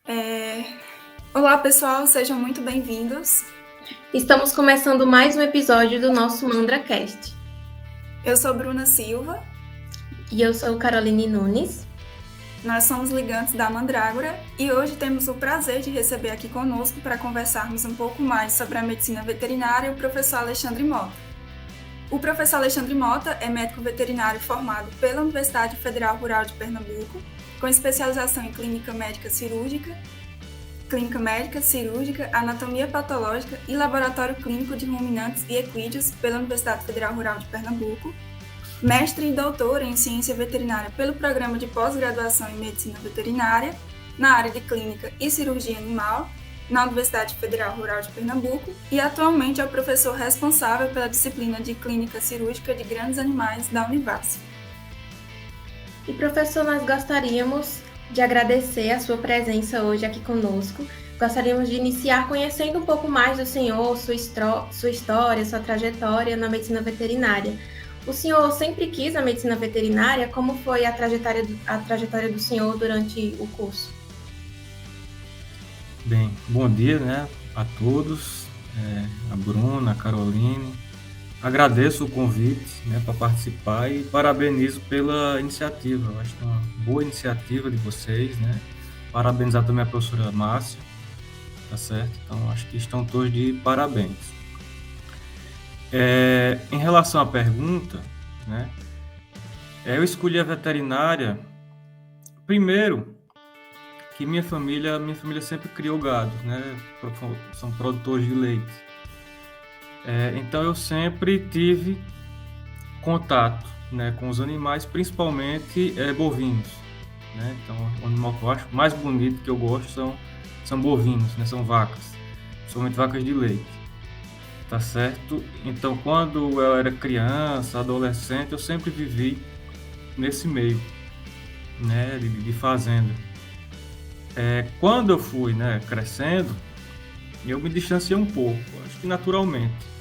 É, Olá, pessoal, sejam muito bem-vindos. Estamos começando mais um episódio do nosso MandraCast. Eu sou Bruna Silva, E eu sou Caroline Nunes. nós somos ligantes da Mandrágora e hoje temos o prazer de receber aqui conosco para conversarmos um pouco mais sobre a medicina veterinária o professor Alexandre Mota. O professor Alexandre Mota é médico veterinário formado pela Universidade Federal Rural de Pernambuco, com especialização em clínica médica cirúrgica, anatomia patológica e laboratório clínico de ruminantes e equídeos pela Universidade Federal Rural de Pernambuco, mestre e doutor em ciência veterinária pelo Programa de Pós-Graduação em Medicina Veterinária, na área de clínica e cirurgia animal, na Universidade Federal Rural de Pernambuco, e atualmente é o professor responsável pela disciplina de clínica cirúrgica de grandes animais da Univasf. E professor, nós gostaríamos de agradecer a sua presença hoje aqui conosco. Gostaríamos de iniciar conhecendo um pouco mais do senhor, sua história, sua trajetória na medicina veterinária. O senhor sempre quis a medicina veterinária? Como foi a trajetória do senhor durante o curso? Bem, bom dia, a todos, a Bruna, a Caroline. Agradeço o convite, para participar e parabenizo pela iniciativa. Eu acho que é uma boa iniciativa de vocês, Parabenizar também a professora Márcia, tá certo? Então, acho que estão todos de parabéns. Em relação à pergunta, eu escolhi a veterinária, primeiro, que minha família sempre criou gado, são produtores de leite. Então eu sempre tive contato, com os animais, principalmente bovinos. Então o animal que eu acho mais bonito, que eu gosto, são bovinos, são vacas, principalmente vacas de leite. Tá certo? Então quando eu era criança, adolescente, eu sempre vivi nesse meio, de fazenda. Quando eu fui crescendo, eu me distanciei um pouco, acho que naturalmente.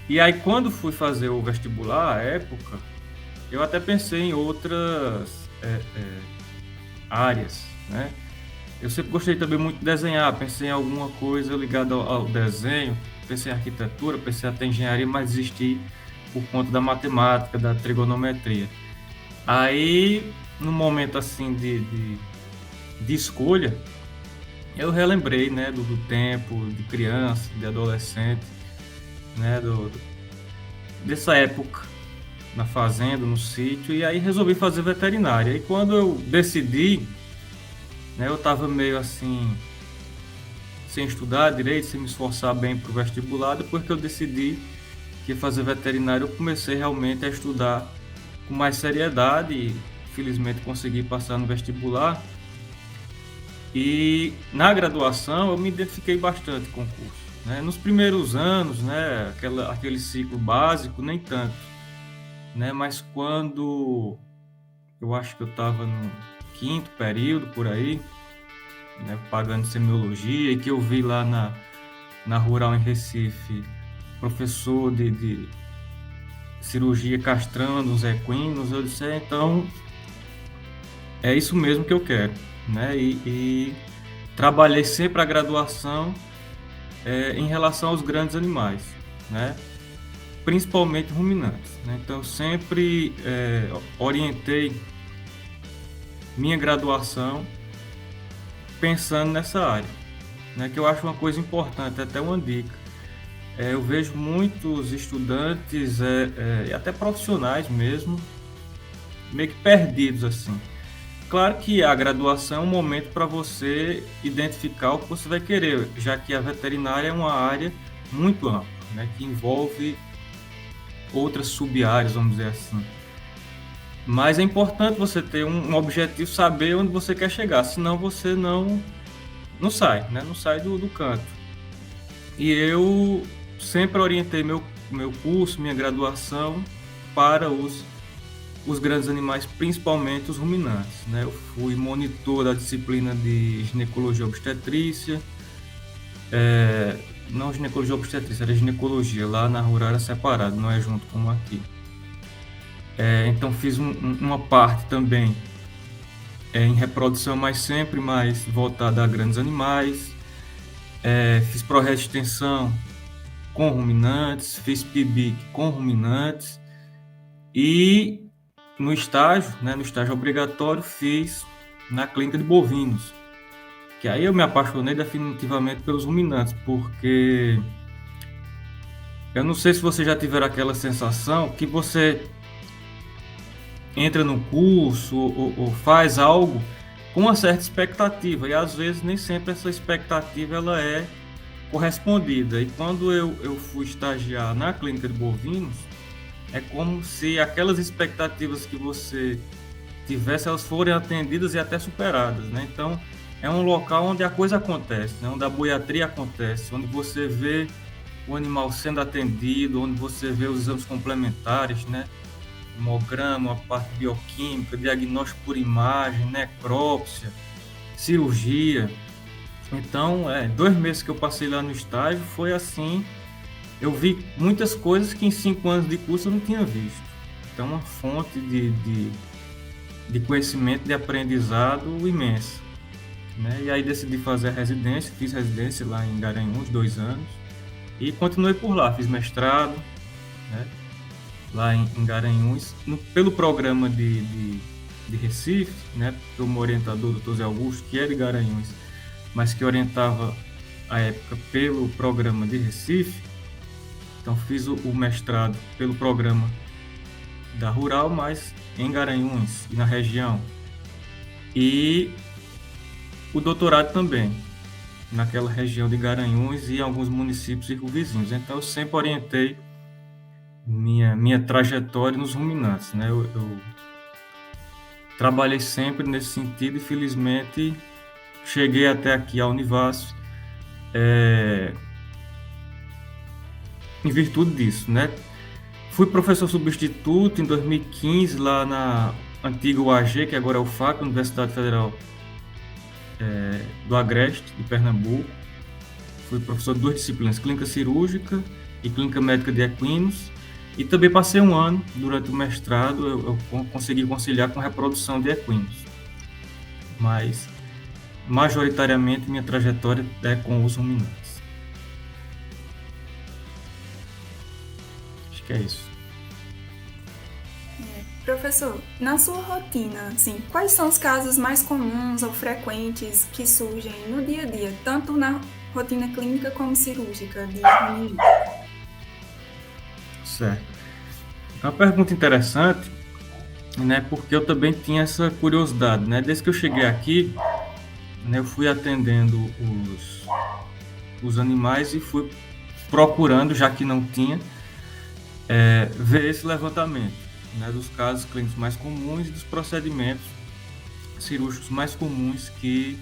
E aí, quando fui fazer o vestibular, à época, eu até pensei em outras áreas, Eu sempre gostei também muito de desenhar, pensei em alguma coisa ligada ao desenho, pensei em arquitetura, pensei até em engenharia, mas desisti por conta da matemática, da trigonometria. Aí, no momento assim de escolha, eu relembrei, do tempo de criança, de adolescente, dessa época na fazenda, no sítio, e aí resolvi fazer veterinária. E quando eu decidi, eu estava meio assim, sem estudar direito, sem me esforçar bem para o vestibular. Depois que eu decidi que ia fazer veterinária, eu comecei realmente a estudar com mais seriedade e felizmente consegui passar no vestibular. E na graduação eu me identifiquei bastante com o curso. Nos primeiros anos, aquele ciclo básico, nem tanto. Mas quando eu acho que eu estava no 5º período, por aí, pagando semiologia, e que eu vi lá na Rural em Recife, professor de cirurgia castrando os equinos, eu disse, então, é isso mesmo que eu quero. E trabalhei sempre a graduação em relação aos grandes animais, principalmente ruminantes. Então, eu sempre orientei minha graduação pensando nessa área, que eu acho uma coisa importante, até uma dica. Eu vejo muitos estudantes e até profissionais mesmo, meio que perdidos assim. Claro que a graduação é um momento para você identificar o que você vai querer, já que a veterinária é uma área muito ampla, que envolve outras sub-áreas, vamos dizer assim. Mas é importante você ter um objetivo, saber onde você quer chegar, senão você não sai, não sai do canto. E eu sempre orientei meu curso, minha graduação para os grandes animais, principalmente os ruminantes. Eu fui monitor da disciplina de ginecologia obstetrícia, não ginecologia obstetrícia, era ginecologia, lá na Rural era separado, não é junto como aqui. Então fiz uma parte também em reprodução, mas sempre mais voltada a grandes animais. Fiz projeto de extensão com ruminantes, fiz PIBIC com ruminantes e no estágio obrigatório, fiz na clínica de bovinos, que aí eu me apaixonei definitivamente pelos ruminantes, porque eu não sei se você já tiveram aquela sensação que você entra no curso ou faz algo com uma certa expectativa, e às vezes nem sempre essa expectativa ela é correspondida. E quando eu fui estagiar na clínica de bovinos, é como se aquelas expectativas que você tivesse, elas forem atendidas e até superadas, né? Então, é um local onde a coisa acontece, né? Onde a boiatria acontece, onde você vê o animal sendo atendido, onde você vê os exames complementares, né? Hemograma, a parte bioquímica, diagnóstico por imagem, necrópsia, cirurgia. Então, 2 meses que eu passei lá no estágio foi assim, eu vi muitas coisas que em 5 anos de curso eu não tinha visto. Então, uma fonte de conhecimento, de aprendizado imensa, né? E aí decidi fazer a residência, fiz residência lá em Garanhuns, 2 anos, e continuei por lá, fiz mestrado, né? Lá em Garanhuns, pelo programa de Recife, né? O meu orientador, o Dr. Zé Augusto, que é de Garanhuns, mas que orientava à época pelo programa de Recife. Então fiz o mestrado pelo programa da Rural, mas em Garanhuns e na região. E o doutorado também, naquela região de Garanhuns e alguns municípios circunvizinhos. Então eu sempre orientei minha trajetória nos ruminantes, né? Eu trabalhei sempre nesse sentido e felizmente cheguei até aqui à Univasf em virtude disso, né? Fui professor substituto em 2015 lá na antiga UAG, que agora é o FAC, Universidade Federal do Agreste, de Pernambuco. Fui professor de 2 disciplinas, clínica cirúrgica e clínica médica de equinos. E também passei 1 ano, durante o mestrado, eu consegui conciliar com reprodução de equinos. Mas, majoritariamente, minha trajetória é com os ruminantes. Acho que é isso. Professor, na sua rotina, assim, quais são os casos mais comuns ou frequentes que surgem no dia a dia, tanto na rotina clínica como cirúrgica de ruminantes? Certo. É uma pergunta interessante, né, porque eu também tinha essa curiosidade, né? Desde que eu cheguei aqui, né, eu fui atendendo os animais e fui procurando, já que não tinha, ver esse levantamento, né, dos casos clínicos mais comuns e dos procedimentos cirúrgicos mais comuns que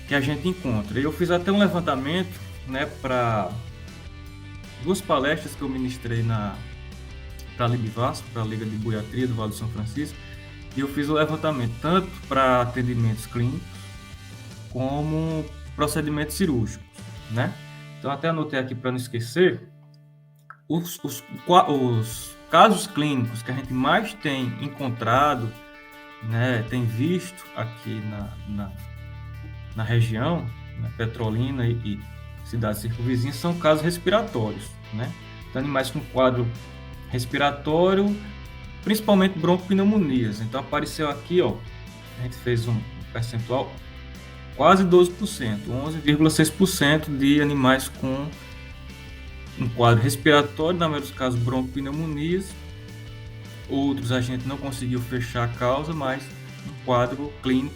a gente encontra. E eu fiz até um levantamento, né, para 2 palestras que eu ministrei para a Libivasf, para a Liga de Boiatria do Vale do São Francisco, e eu fiz o levantamento tanto para atendimentos clínicos como procedimentos cirúrgicos, né? Então até anotei aqui para não esquecer, os casos clínicos que a gente mais tem encontrado, né, tem visto aqui na região, na Petrolina e cidades circunvizinhas, são casos respiratórios, né? Então, animais com quadro respiratório, principalmente broncopneumonias. Então apareceu aqui, ó, a gente fez um percentual quase 12%, 11,6% de animais com um quadro respiratório, na maioria dos casos broncopneumonias. Outros a gente não conseguiu fechar a causa, mas um quadro clínico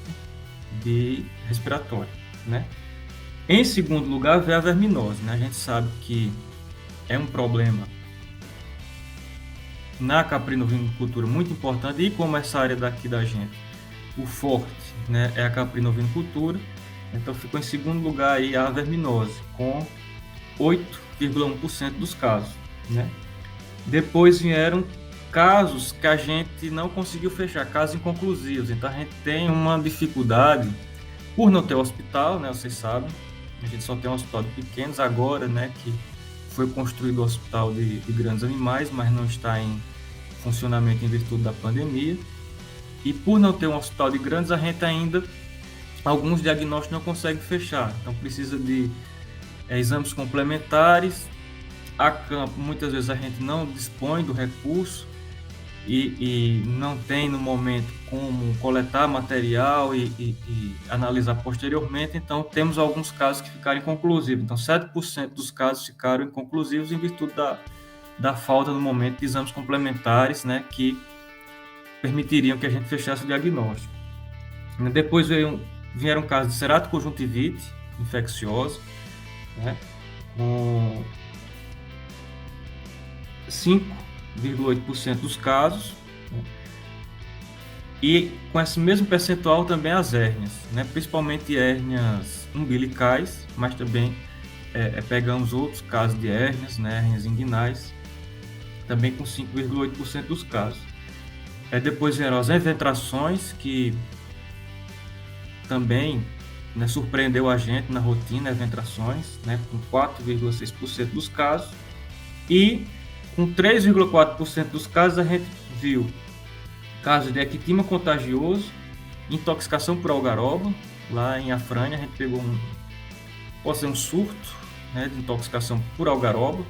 de respiratório, né? Em segundo lugar, vem a verminose, né? A gente sabe que é um problema na caprinovinocultura muito importante, e como essa área daqui da gente, o forte, né, é a caprinovinocultura, então ficou em segundo lugar aí a verminose, com 8,1% dos casos, né? Depois vieram casos que a gente não conseguiu fechar, casos inconclusivos. Então a gente tem uma dificuldade por não ter hospital, né? Vocês sabem, a gente só tem um hospital de pequenos agora, né? Que foi construído o hospital de grandes animais, mas não está em funcionamento em virtude da pandemia. E por não ter um hospital de grandes, a gente ainda, alguns diagnósticos não consegue fechar. Então precisa de exames complementares. A campo, muitas vezes a gente não dispõe do recurso e não tem no momento como coletar material e analisar posteriormente. Então temos alguns casos que ficaram inconclusivos. Então 7% dos casos ficaram inconclusivos em virtude da falta no momento de exames complementares, né, que permitiriam que a gente fechasse o diagnóstico. Depois vieram casos de ceratoconjuntivite infecciosa, né, com 5,8% dos casos, né, e com esse mesmo percentual também as hérnias, né, principalmente hérnias umbilicais, mas também pegamos outros casos de hérnias, né, hérnias inguinais, também com 5,8% dos casos. Depois vieram as eventrações, que também, né, surpreendeu a gente na rotina, eventrações, né, com 4,6% dos casos. E com 3,4% dos casos a gente viu casos de ectima contagioso, intoxicação por algaroba. Lá em Afrânia a gente pegou pode ser um surto, né, de intoxicação por algaroba.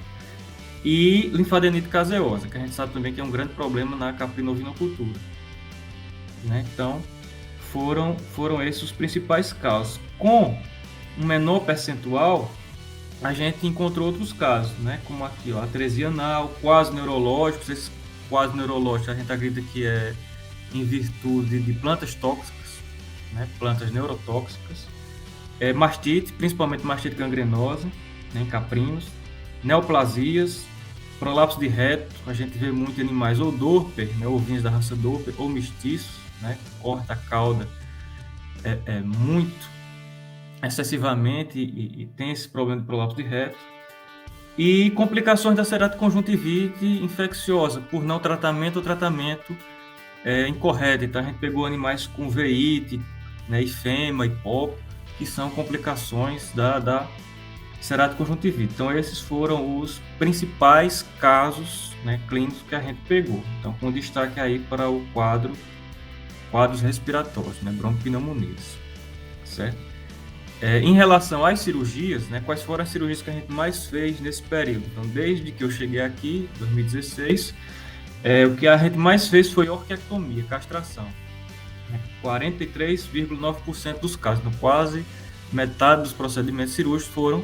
E linfadenite caseosa, que a gente sabe também que é um grande problema na caprinovinocultura, né? Então, foram esses os principais casos. Com um menor percentual, a gente encontrou outros casos, né? Como aqui, ó, atresia anal, quase neurológicos. Esses quase neurológicos a gente acredita que é em virtude de plantas tóxicas, né? Plantas neurotóxicas. Mastite, principalmente mastite gangrenosa, né, em caprinos. Neoplasias, prolapso de reto, a gente vê muito em animais ou Dorper, né, ovinhos da raça Dorper, ou mestiços, né, corta a cauda muito excessivamente e tem esse problema de prolapso de reto. E complicações da ceratoconjuntivite infecciosa, por não tratamento ou tratamento incorreto. Então a gente pegou animais com veite, né, ifema, hipópo, que são complicações da ceratoconjuntivite. Então esses foram os principais casos, né, clínicos que a gente pegou. Então com destaque aí para o quadros respiratórios, né, bronquopneumonias, certo? Em relação às cirurgias, né, quais foram as cirurgias que a gente mais fez nesse período? Então desde que eu cheguei aqui, 2016, o que a gente mais fez foi orquiectomia, castração, né, 43,9% dos casos. Então quase metade dos procedimentos cirúrgicos foram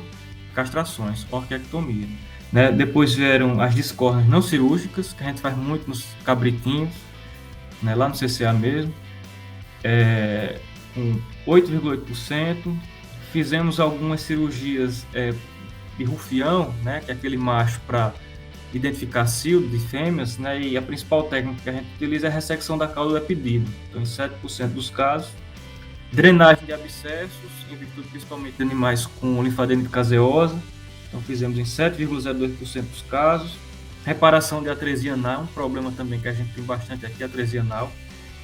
castrações, orquiectomia, né? Depois vieram as discórnias não cirúrgicas, que a gente faz muito nos cabritinhos, né, lá no CCA mesmo, com 8,8%. Fizemos algumas cirurgias de rufião, né, que é aquele macho para identificar cio de fêmeas, né, e a principal técnica que a gente utiliza é a ressecção da cauda do epidídimo. Então, em 7% dos casos. Drenagem de abscessos, em virtude principalmente de animais com linfadenite caseosa. Então fizemos em 7,02% dos casos. Reparação de atresia anal, um problema também que a gente tem bastante aqui, atresia anal.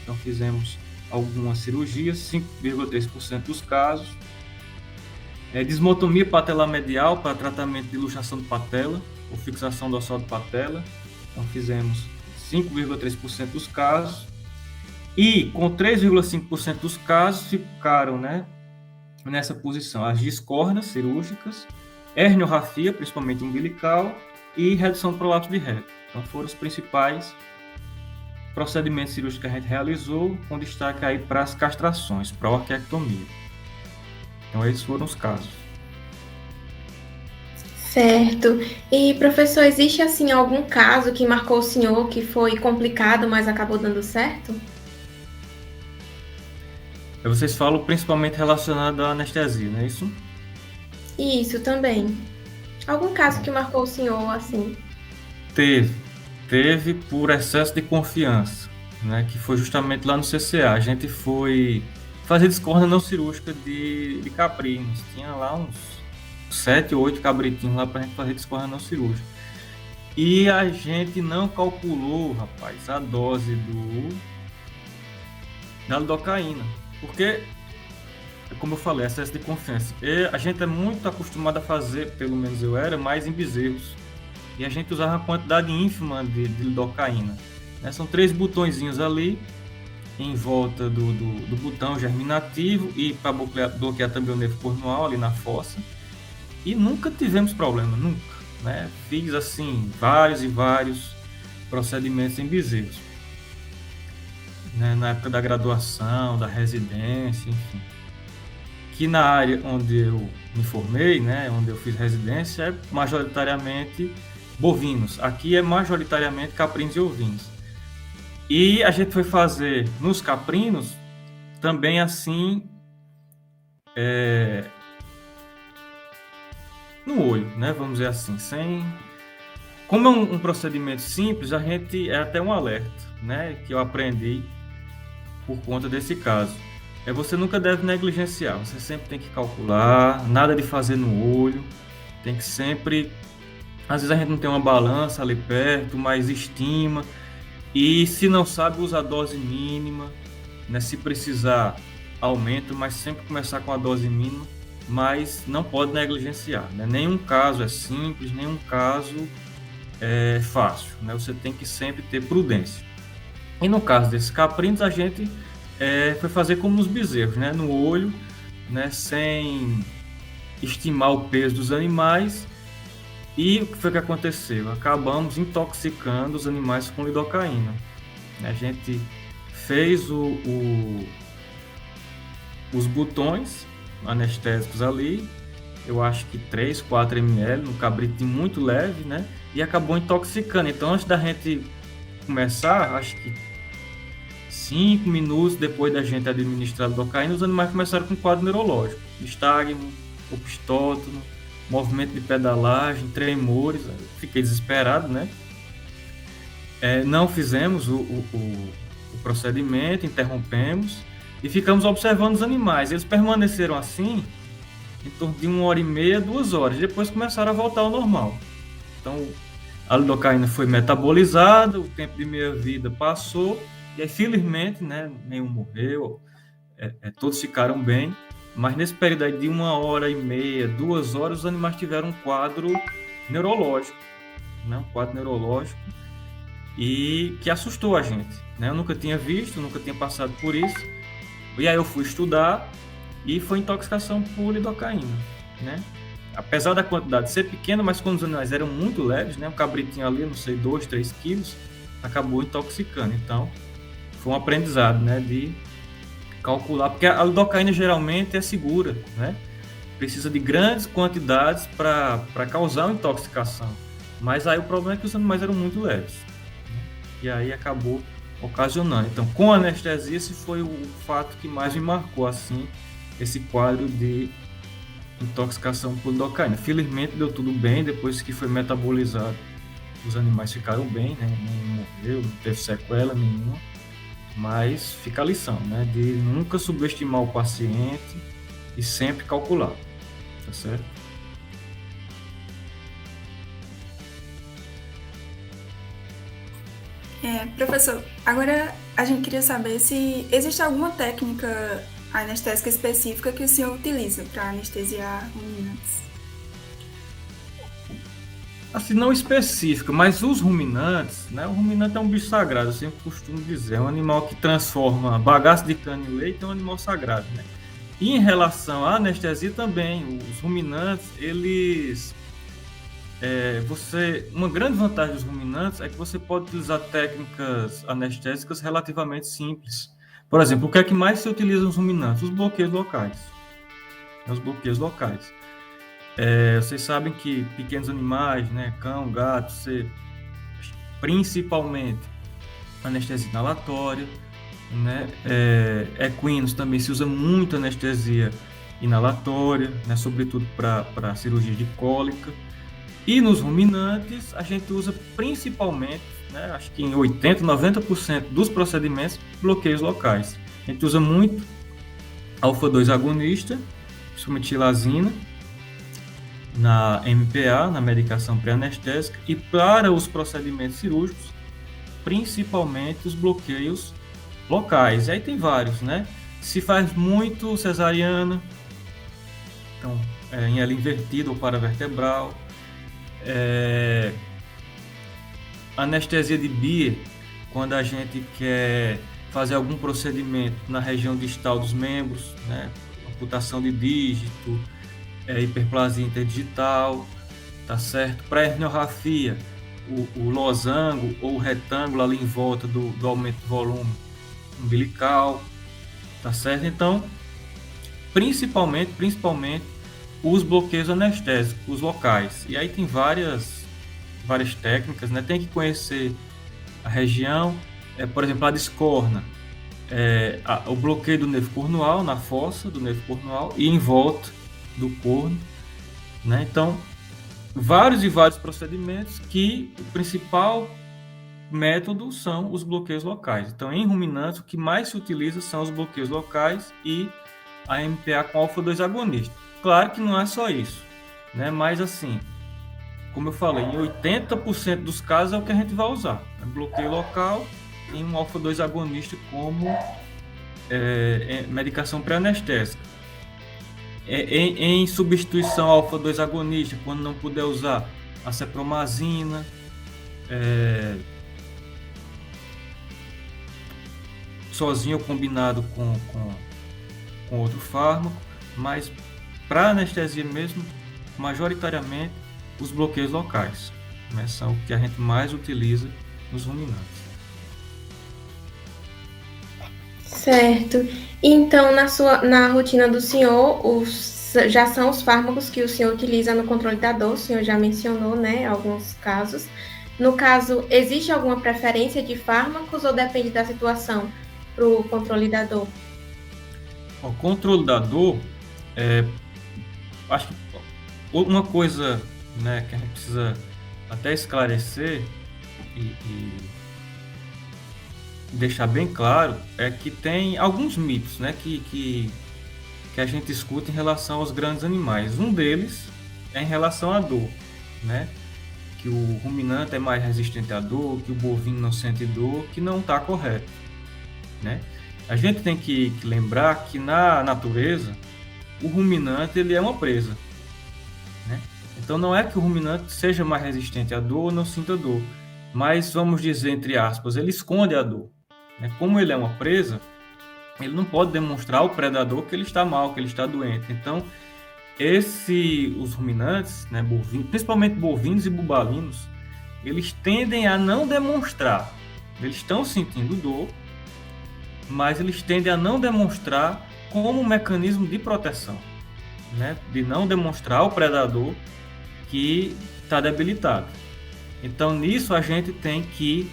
Então fizemos algumas cirurgias, 5,3% dos casos. Desmotomia patelar medial para tratamento de luxação de patela ou fixação do dorsal de patela. Então fizemos 5,3% dos casos. E com 3,5% dos casos ficaram, né, nessa posição as discórnias cirúrgicas, herniorrafia, principalmente umbilical, e redução do prolapso de reto. Então foram os principais procedimentos cirúrgicos que a gente realizou, com destaque aí para as castrações, para a orquiectomia. Então esses foram os casos. Certo. E professor, existe assim algum caso que marcou o senhor que foi complicado, mas acabou dando certo? Vocês falam principalmente relacionado à anestesia, não é isso? Isso também. Algum caso que marcou o senhor assim? Teve por excesso de confiança, né? Que foi justamente lá no CCA. A gente foi fazer discórnia não cirúrgica de caprinos. Tinha lá uns 7 ou 8 cabritinhos lá pra gente fazer discórnia não cirúrgica. E a gente não calculou, rapaz, a dose da lidocaína. Porque, como eu falei, excesso de confiança. A gente é muito acostumado a fazer, pelo menos eu era, mais em bezerros. E a gente usava uma quantidade ínfima de lidocaína. São 3 botõezinhos ali, em volta do botão germinativo e para bloquear também o nervo cornual ali na fossa. E nunca tivemos problema, nunca, né? Fiz assim vários e vários procedimentos em bezerros, né? Na época da graduação, da residência, enfim. Que na área onde eu me formei, né, onde eu fiz residência, é majoritariamente bovinos. Aqui é majoritariamente caprinos e ovinos. E a gente foi fazer nos caprinos também assim, no olho, né, vamos dizer assim, sem... Como é um procedimento simples, a gente é até um alerta, né, que eu aprendi por conta desse caso. Você nunca deve negligenciar, você sempre tem que calcular, nada de fazer no olho, tem que sempre... Às vezes a gente não tem uma balança ali perto, mas estima, e se não sabe, usa a dose mínima, né? Se precisar, aumenta, mas sempre começar com a dose mínima, mas não pode negligenciar, né? Nenhum caso é simples, nenhum caso é fácil, né? Você tem que sempre ter prudência. E no caso desses caprinos, a gente foi fazer como nos bezerros, né? No olho, né? Sem estimar o peso dos animais. E o que foi que aconteceu? Acabamos intoxicando os animais com lidocaína. A gente fez os botões anestésicos ali, eu acho que 3, 4 ml, no cabrito muito leve, né? E acabou intoxicando. Então, antes da gente começar, acho que 5 minutos depois da gente administrar a lidocaína, os animais começaram com quadro neurológico, nistagmo, opistótono, movimento de pedalagem, tremores. Eu fiquei desesperado, né? Não fizemos o procedimento, interrompemos e ficamos observando os animais. Eles permaneceram assim em torno de 1h30, 2 horas. Depois começaram a voltar ao normal. Então, a lidocaína foi metabolizada, o tempo de meia-vida passou e aí, felizmente, né, nenhum morreu, todos ficaram bem. Mas nesse período aí de 1h30, 2 horas, os animais tiveram um quadro neurológico, né? Um quadro neurológico e que assustou a gente, né? Eu nunca tinha visto, nunca tinha passado por isso. E aí eu fui estudar e foi intoxicação por lidocaína, né? Apesar da quantidade ser pequena, mas quando os animais eram muito leves, né? Um cabritinho ali, não sei, 2, 3 quilos, acabou intoxicando. Então, foi um aprendizado, né? De calcular, porque a lidocaína geralmente é segura, né? Precisa de grandes quantidades para causar uma intoxicação. Mas aí o problema é que os animais eram muito leves, né? E aí acabou ocasionando. Então, com anestesia, esse foi o fato que mais me marcou, assim, esse quadro de intoxicação por lidocaína. Felizmente deu tudo bem, depois que foi metabolizado, os animais ficaram bem, né? Nenhum morreu, não teve sequela nenhuma. Mas fica a lição, né? De nunca subestimar o paciente e sempre calcular, tá certo? Professor, agora a gente queria saber se existe alguma técnica anestésica específica que o senhor utiliza para anestesiar ruminantes. Assim, não específica, mas os ruminantes, né? O ruminante é um bicho sagrado, eu sempre costumo dizer. É um animal que transforma bagaço de cana em leite, é um animal sagrado, né? E em relação à anestesia também, os ruminantes, eles... uma grande vantagem dos ruminantes é que você pode utilizar técnicas anestésicas relativamente simples. Por exemplo, o que é que mais se utiliza nos ruminantes? Os bloqueios locais. Os bloqueios locais. Vocês sabem que pequenos animais, né, cão, gato, principalmente anestesia inalatória, né, equinos também se usa muito anestesia inalatória, né, sobretudo para cirurgia de cólica. E nos ruminantes a gente usa principalmente, né, acho que em 80%, 90% dos procedimentos, bloqueios locais. A gente usa muito alfa-2 agonista, principalmente tilazina, na MPA, na medicação pré-anestésica, e para os procedimentos cirúrgicos, principalmente os bloqueios locais. E aí tem vários, né? Se faz muito cesariana, então em ela invertida ou paravertebral, anestesia de Beer, quando a gente quer fazer algum procedimento na região distal dos membros, né? Amputação de dígito, hiperplasia interdigital, tá certo? Para herniorrafia, o losango ou o retângulo ali em volta do aumento do volume umbilical, tá certo? Então, principalmente os bloqueios anestésicos, os locais. E aí tem várias técnicas, né? Tem que conhecer a região, por exemplo, a discorna, o bloqueio do nervo cornual, na fossa do nervo cornual e em volta do corno, né? Então, vários procedimentos que o principal método são os bloqueios locais. Então, em ruminantes, o que mais se utiliza são os bloqueios locais e a MPA com alfa-2 agonista. Claro que não é só isso, né? Mas assim, como eu falei, em 80% dos casos é o que a gente vai usar. Bloqueio local e um alfa-2 agonista como medicação pré-anestésica. Em substituição ao alfa-2 agonista, quando não puder usar a cepromazina, sozinho ou combinado com outro fármaco, mas para anestesia mesmo, majoritariamente os bloqueios locais, né, são o que a gente mais utiliza nos ruminantes. Certo. Então, na rotina do senhor, já são os fármacos que o senhor utiliza no controle da dor, o senhor já mencionou, né, alguns casos. No caso, existe alguma preferência de fármacos ou depende da situação para o controle da dor? O controle da dor, acho que uma coisa, né, que a gente precisa até esclarecer e deixar bem claro é que tem alguns mitos, né, que a gente escuta em relação aos grandes animais. Um deles é em relação à dor, né, que o ruminante é mais resistente à dor, que o bovino não sente dor, que não está correto, né? A gente tem que lembrar que na natureza o ruminante ele é uma presa, né? Então não é que o ruminante seja mais resistente à dor ou não sinta dor, mas vamos dizer entre aspas, ele esconde a dor, né? Como ele é uma presa, ele não pode demonstrar ao predador que ele está mal, que ele está doente. Então os ruminantes, né, bovinos, principalmente bovinos e bubalinos, eles tendem a não demonstrar. Eles estão sentindo dor, mas eles tendem a não demonstrar como um mecanismo de proteção, né, de não demonstrar ao predador que está debilitado. Então, nisso a gente tem que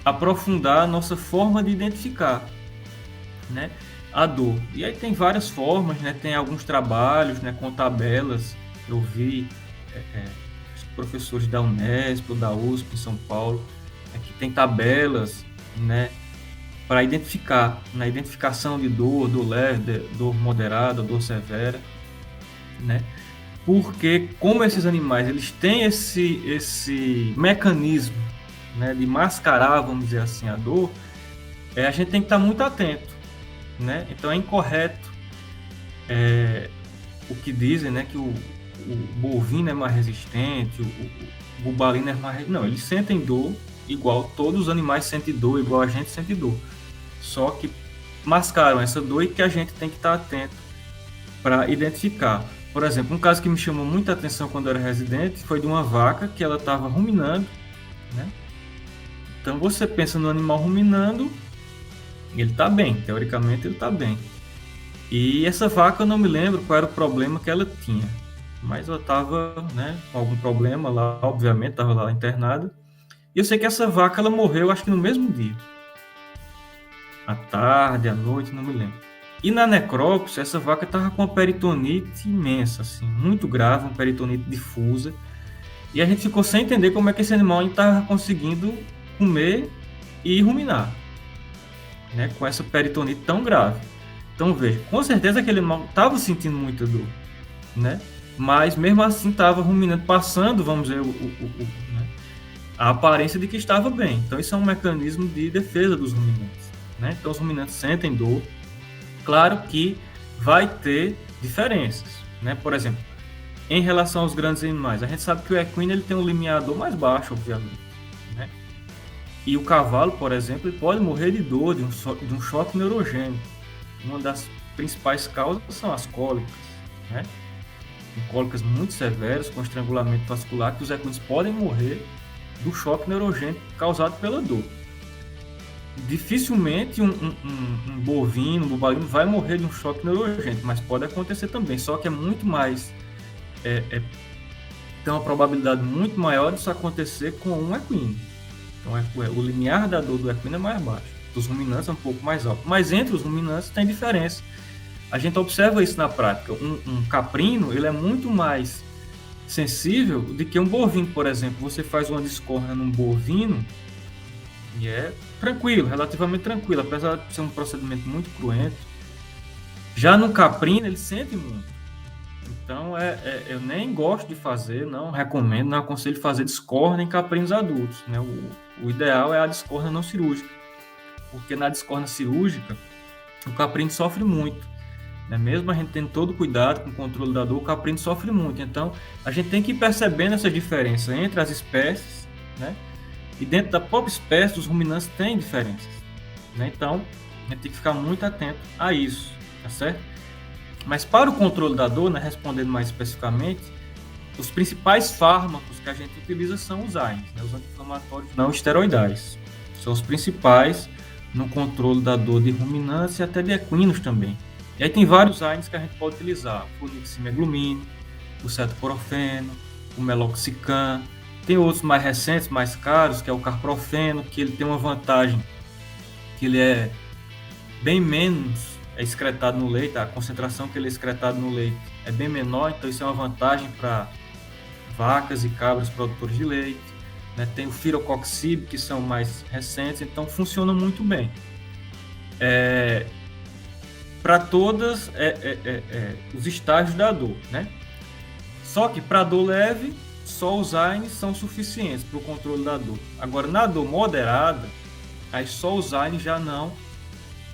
aprofundar a nossa forma de identificar, né, a dor. E aí tem várias formas, né? Tem alguns trabalhos, né, com tabelas. Eu vi professores da Unesp, da USP em São Paulo, que tem tabelas, né, para identificar, na identificação de dor leve, dor moderada, dor severa, né? Porque como esses animais eles têm esse mecanismo, né, de mascarar, vamos dizer assim, a dor, a gente tem que estar muito atento, né? Então é incorreto o que dizem, né, que o bovino é mais resistente, o bubalino é mais resistente. Não, eles sentem dor igual, todos os animais sentem dor igual a gente sente dor, só que mascaram essa dor e que a gente tem que estar atento para identificar. Por exemplo, um caso que me chamou muita atenção quando eu era residente foi de uma vaca que ela estava ruminando, né? Então você pensa no animal ruminando, ele está bem, teoricamente ele está bem. E essa vaca eu não me lembro qual era o problema que ela tinha, mas ela estava, né, com algum problema lá, obviamente, estava lá internada. E eu sei que essa vaca ela morreu, acho que no mesmo dia. À tarde, à noite, não me lembro. E na necrópsia, essa vaca estava com uma peritonite imensa, assim, muito grave, uma peritonite difusa. E a gente ficou sem entender como é que esse animal estava conseguindo comer e ruminar, né, com essa peritonite tão grave. Então veja, com certeza aquele animal estava sentindo muita dor, né, mas mesmo assim estava ruminando, passando, vamos dizer, né, a aparência de que estava bem. Então isso é um mecanismo de defesa dos ruminantes, né? Então os ruminantes sentem dor. Claro que vai ter diferenças, né? Por exemplo, em relação aos grandes animais, a gente sabe que o equino ele tem um limiar dor mais baixo, obviamente, né? E o cavalo, por exemplo, ele pode morrer de dor, de um choque neurogênico. Uma das principais causas são as cólicas, né? Tem cólicas muito severas, com estrangulamento vascular, que os equinos podem morrer do choque neurogênico causado pela dor. Dificilmente um bovino, um bubalino vai morrer de um choque neurogênico, mas pode acontecer também, só que é muito mais... tem uma probabilidade muito maior disso acontecer com um equino. Então, o limiar da dor do equino é mais baixo. Dos ruminantes é um pouco mais alto. Mas entre os ruminantes tem diferença. A gente observa isso na prática. Um caprino, ele é muito mais sensível do que um bovino, por exemplo. Você faz uma discórdia num bovino e é tranquilo, relativamente tranquilo, apesar de ser um procedimento muito cruento. Já no caprino, ele sente muito. Então, eu nem gosto de fazer, não recomendo, não aconselho fazer discórdia em caprinos adultos, né? O ideal é a discórdia não cirúrgica, porque na discórdia cirúrgica, o caprino sofre muito, né? Mesmo a gente tendo todo cuidado com o controle da dor, o caprino sofre muito. Então, a gente tem que ir percebendo essa diferença entre as espécies, né? E dentro da própria espécie, os ruminantes têm diferenças, né? Então, a gente tem que ficar muito atento a isso, tá certo? Mas para o controle da dor, né, respondendo mais especificamente, os principais fármacos que a gente utiliza são os AINES, né, os anti-inflamatórios não esteroidais. São os principais no controle da dor de ruminantes e até de equinos também. E aí tem vários AINES que a gente pode utilizar: o fluoximeglumine, o cetoporofeno, o meloxicam. Tem outros mais recentes, mais caros, que é o carprofeno, que ele tem uma vantagem, que ele é bem menos excretado no leite, a concentração que ele é excretado no leite é bem menor, então isso é uma vantagem para vacas e cabras produtores de leite, né? Tem o firocoxib, que são mais recentes, então funciona muito bem. Para todas os estágios da dor, né? Só que para dor leve, só os AINES são suficientes para o controle da dor. Agora, na dor moderada, aí só os AINES já não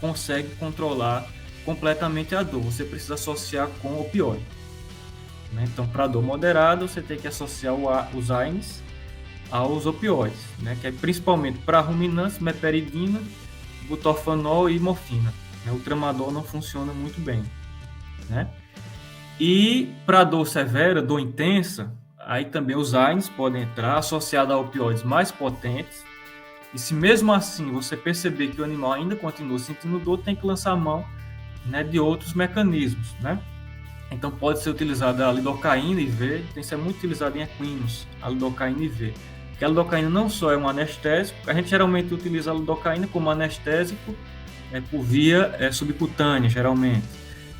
consegue controlar completamente a dor. Você precisa associar com opioide, né? Então, para dor moderada, você tem que associar os AINES aos opioides, né? Que é principalmente para ruminantes, meperidina, butorfanol e morfina, né? O tramadol não funciona muito bem, né? E para dor severa, dor intensa, aí também os AINES podem entrar associado a opioides mais potentes. E se mesmo assim você perceber que o animal ainda continua sentindo dor, tem que lançar a mão, né, de outros mecanismos, né? Então pode ser utilizada a lidocaína IV, tem que ser muito utilizada em equinos, a lidocaína IV. Porque a lidocaína não só é um anestésico, a gente geralmente utiliza a lidocaína como anestésico por via subcutânea, geralmente.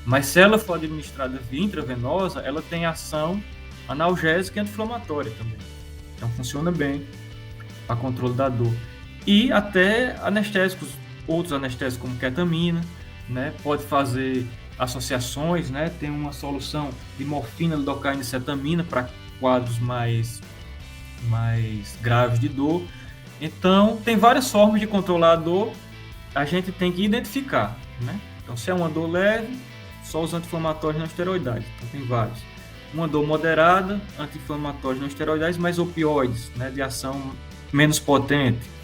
Mas se ela for administrada via intravenosa, ela tem ação analgésica e anti-inflamatória também. Então funciona bem para controle da dor. E até anestésicos, outros anestésicos como ketamina, né? Pode fazer associações, né? Tem uma solução de morfina, lidocaína e cetamina para quadros mais graves de dor. Então, tem várias formas de controlar a dor, a gente tem que identificar, né? Então, se é uma dor leve, só os anti-inflamatórios não esteroidais. Então, tem vários. Uma dor moderada, anti-inflamatórios não esteroidais, mas opioides, né? De ação menos potente.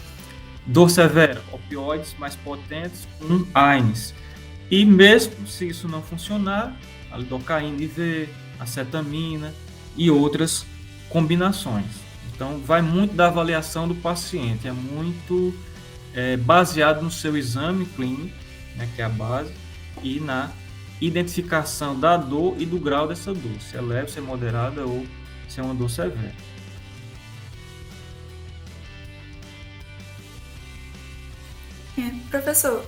Dor severa, opioides mais potentes com AINES. E mesmo se isso não funcionar, a lidocaína IV, a cetamina e outras combinações. Então, vai muito da avaliação do paciente, é muito baseado no seu exame clínico, né, que é a base, e na identificação da dor e do grau dessa dor, se é leve, se é moderada ou se é uma dor severa. Professor,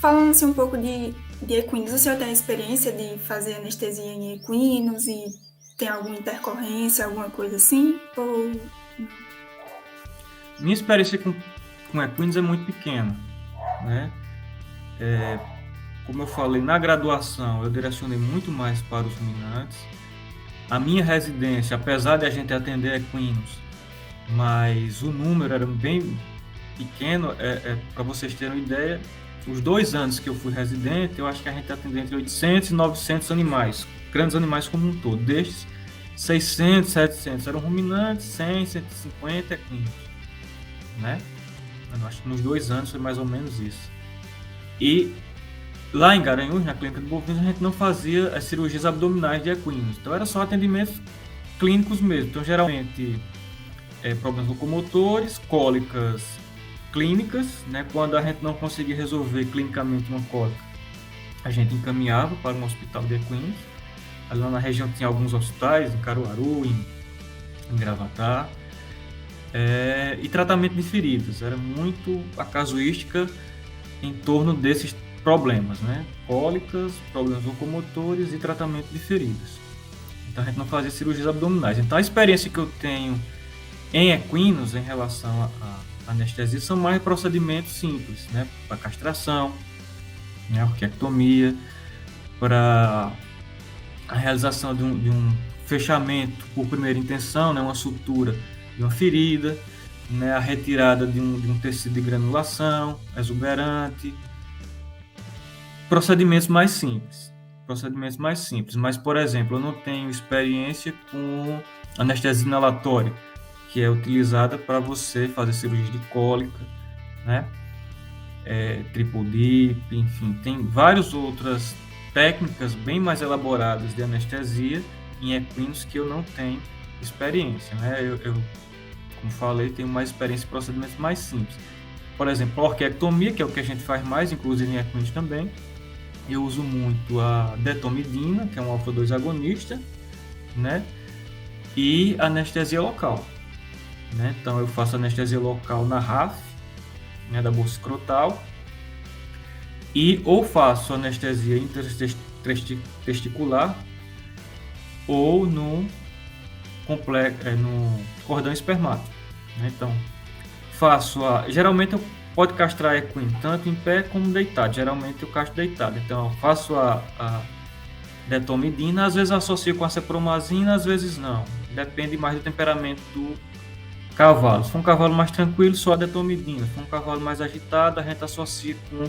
falando assim um pouco de equinos, o senhor tem experiência de fazer anestesia em equinos e tem alguma intercorrência, alguma coisa assim? Ou... Minha experiência com equinos é muito pequena, né? Como eu falei, na graduação eu direcionei muito mais para os ruminantes. A minha residência, apesar de a gente atender equinos, mas o número era bem pequeno, para vocês terem uma ideia, os 2 anos que eu fui residente, eu acho que a gente atendeu entre 800 e 900 animais, grandes animais como um todo. Destes, 600, 700 eram ruminantes, 100, 150 equinos, né? Eu acho que nos 2 anos foi mais ou menos isso. E lá em Garanhuns, na clínica de bovinos, a gente não fazia as cirurgias abdominais de equinos. Então era só atendimentos clínicos mesmo. Então geralmente problemas locomotores, cólicas clínicas, né? Quando a gente não conseguia resolver clinicamente uma cólica, a gente encaminhava para um hospital de equinos. Ali lá na região tinha alguns hospitais, em Caruaru, em Gravatá. E tratamento de feridas. Era muito a casuística em torno desses problemas, né? Cólicas, problemas locomotores e tratamento de feridas. Então a gente não fazia cirurgias abdominais. Então a experiência que eu tenho em equinos em relação à anestesia são mais procedimentos simples, né? Para castração, né? Orquiectomia, para a realização de um fechamento por primeira intenção, né? Uma sutura de uma ferida, né? A retirada de um tecido de granulação exuberante, procedimentos mais simples, mas, por exemplo, eu não tenho experiência com anestesia inalatória, que é utilizada para você fazer cirurgia de cólica, né? Triple dip, enfim, tem várias outras técnicas bem mais elaboradas de anestesia em equinos que eu não tenho experiência, né? Eu como falei, tenho mais experiência em procedimentos mais simples. Por exemplo, a orquiectomia, que é o que a gente faz mais, inclusive em equinos também. Eu uso muito a detomidina, que é um alfa-2 agonista, né? E anestesia local, né? Então eu faço anestesia local na RAF, né, da bolsa escrotal, e ou faço anestesia intertesticular ou no cordão espermático, né? Então faço geralmente eu pode castrar equino tanto em pé como deitado. Geralmente eu castro deitado. Então eu faço a detomidina, às vezes associo com a cepromazina, às vezes não. Depende mais do temperamento do cavalo. Se for um cavalo mais tranquilo, só a detomidina. Se for um cavalo mais agitado, a gente associa com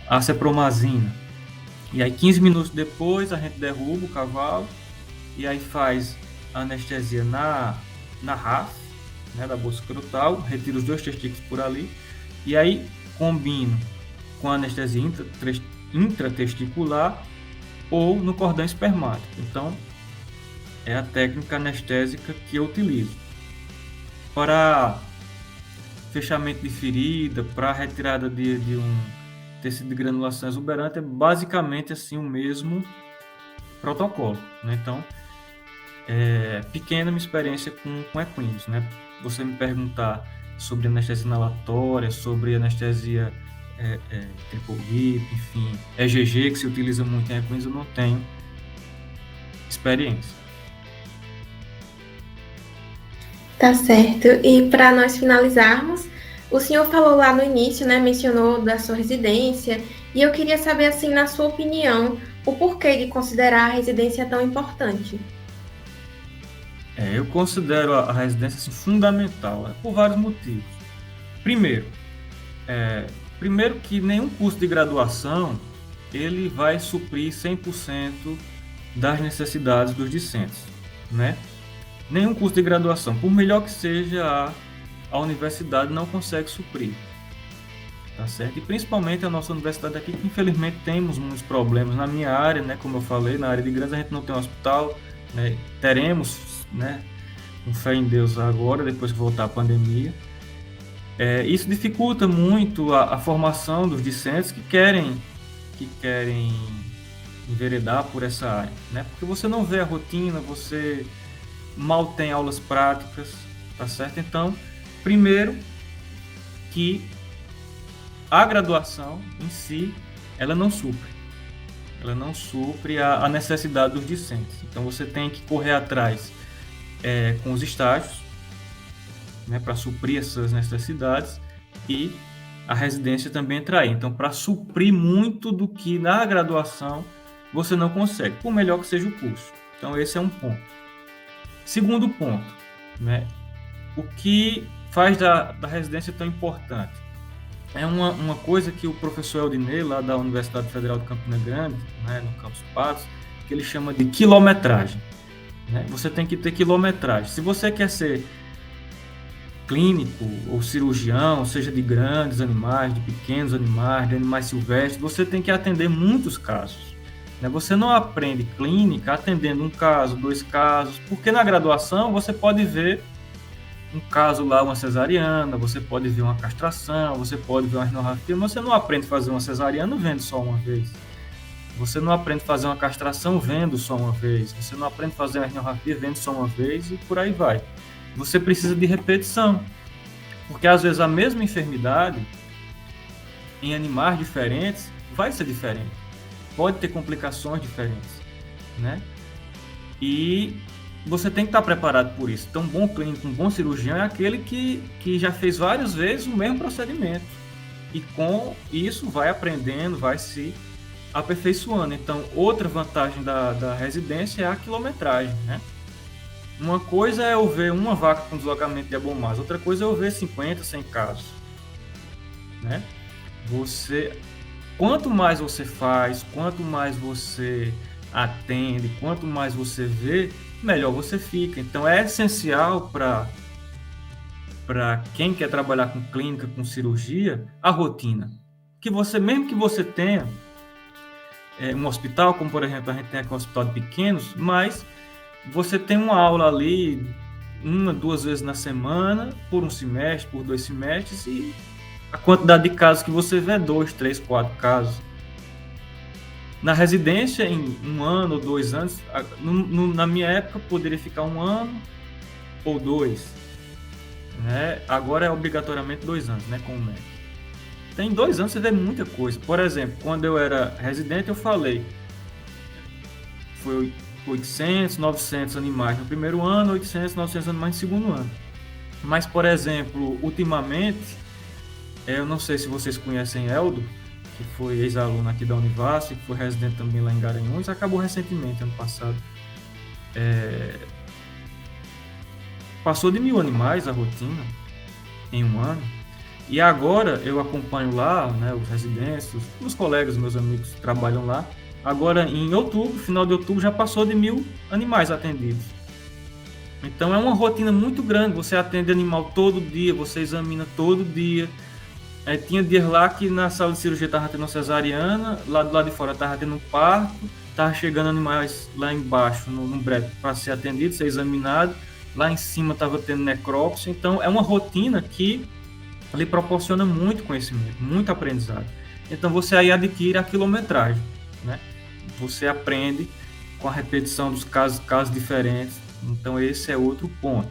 a cepromazina. E aí 15 minutos depois a gente derruba o cavalo e aí faz a anestesia na RAF, né, da bolsa escrotal, retira os 2 testículos por ali. E aí combino com a anestesia intratesticular ou no cordão espermático. Então, é a técnica anestésica que eu utilizo. Para fechamento de ferida, para retirada de um tecido de granulação exuberante, é basicamente assim o mesmo protocolo, né? Então, pequena minha experiência com equinos, né? Você me perguntar sobre anestesia inalatória, sobre anestesia triple dip, enfim, EGG, que se utiliza muito em equinos, eu não tenho experiência. Tá certo. E para nós finalizarmos, o senhor falou lá no início, né, mencionou da sua residência, e eu queria saber, assim, na sua opinião, o porquê de considerar a residência tão importante. Eu considero a residência assim, fundamental, por vários motivos. Primeiro que nenhum curso de graduação ele vai suprir 100% das necessidades dos discentes, né? Nenhum curso de graduação, por melhor que seja, a universidade não consegue suprir, tá certo? E principalmente a nossa universidade aqui, que infelizmente temos muitos problemas na minha área, né? Como eu falei, na área de Grandes a gente não tem um hospital, né? Teremos, né? Com fé em Deus agora, depois que voltar a pandemia. Isso dificulta muito a formação dos discentes que querem enveredar por essa área, né? Porque você não vê a rotina, você mal tem aulas práticas, tá certo? Então, primeiro que a graduação em si, ela não supre a necessidade dos discentes. Então, você tem que correr atrás com os estágios, né, para suprir essas necessidades, e a residência também entra aí. Então, para suprir muito do que na graduação você não consegue, por melhor que seja o curso. Então, esse é um ponto. Segundo ponto, né, o que faz da residência tão importante? É uma coisa que o professor Eldinei, lá da Universidade Federal de Campina Grande, né, no Campus Patos, que ele chama de quilometragem, né? Você tem que ter quilometragem. Se você quer ser clínico ou cirurgião, seja de grandes animais, de pequenos animais, de animais silvestres, você tem que atender muitos casos. Você não aprende clínica atendendo um caso, 2 casos, porque na graduação você pode ver um caso lá, uma cesariana, você pode ver uma castração, você pode ver uma radiografia, mas você não aprende a fazer uma cesariana vendo só uma vez. Você não aprende a fazer uma castração vendo só uma vez. Você não aprende a fazer uma radiografia vendo só uma vez e por aí vai. Você precisa de repetição, porque às vezes a mesma enfermidade em animais diferentes vai ser diferente. Pode ter complicações diferentes, né? E você tem que estar preparado por isso. Então, um bom clínico, um bom cirurgião é aquele que já fez várias vezes o mesmo procedimento. E com isso vai aprendendo, vai se aperfeiçoando. Então, outra vantagem da residência é a quilometragem, né? Uma coisa é eu ver uma vaca com deslocamento de abomaso, outra coisa é eu ver 50, 100 casos, né? Quanto mais você faz, quanto mais você atende, quanto mais você vê, melhor você fica. Então é essencial para quem quer trabalhar com clínica, com cirurgia, a rotina. Que você, mesmo que você tenha um hospital, como por exemplo a gente tem aqui um hospital de pequenos, mas você tem uma aula ali 1, 2 vezes na semana, por um semestre, por 2 semestres, e a quantidade de casos que você vê é 2, 3, 4 casos. Na residência, em 1 ano ou 2 anos, na minha época poderia ficar 1 ano ou 2, né? Agora é obrigatoriamente 2 anos, né, com o médico. Tem 2 anos você vê muita coisa. Por exemplo, quando eu era residente, eu falei, foi 800, 900 animais no primeiro ano, 800, 900 animais no segundo ano. Mas, por exemplo, ultimamente, eu não sei se vocês conhecem Eldo, que foi ex-aluno aqui da Univasf, que foi residente também lá em Garanhuns, acabou recentemente, ano passado. Passou de 1.000 animais a rotina em 1 ano. E agora eu acompanho lá, né, os residentes, os colegas, meus amigos que trabalham lá. Agora em outubro, final de outubro, já passou de 1.000 animais atendidos. Então é uma rotina muito grande, você atende animal todo dia, você examina todo dia. Tinha dias lá que na sala de cirurgia estava tendo cesariana, lá do lado de fora estava tendo um parto, estava chegando animais lá embaixo, no breque, para ser atendido, ser examinado. Lá em cima estava tendo necrópsia. Então é uma rotina que lhe proporciona muito conhecimento, muito aprendizado. Então você aí adquire a quilometragem, né? Você aprende com a repetição dos casos diferentes. Então esse é outro ponto.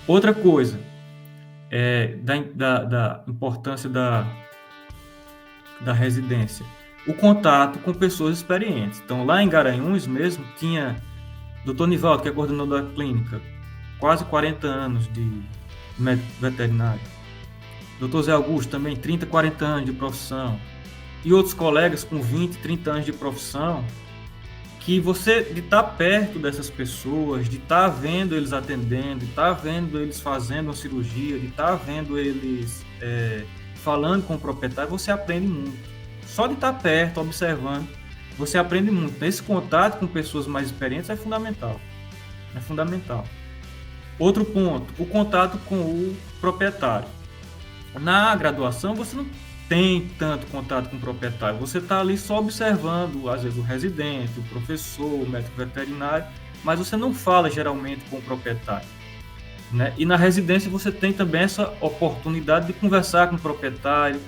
Outra coisa, da importância da residência, o contato com pessoas experientes. Então lá em Garanhuns mesmo tinha Dr. Nivaldo, que é coordenador da clínica, quase 40 anos de médico veterinário. Dr. Zé Augusto também, 30, 40 anos de profissão. E outros colegas com 20, 30 anos de profissão, que você, de estar perto dessas pessoas, de estar vendo eles atendendo, de estar vendo eles fazendo uma cirurgia, de estar vendo eles falando com o proprietário, você aprende muito. Só de estar perto, observando, você aprende muito. Esse contato com pessoas mais experientes é fundamental. É fundamental. Outro ponto, o contato com o proprietário. Na graduação, você não tem tanto contato com o proprietário. Você está ali só observando, às vezes, o residente, o professor, o médico veterinário, mas você não fala geralmente com o proprietário, né? E na residência você tem também essa oportunidade de conversar com o proprietário,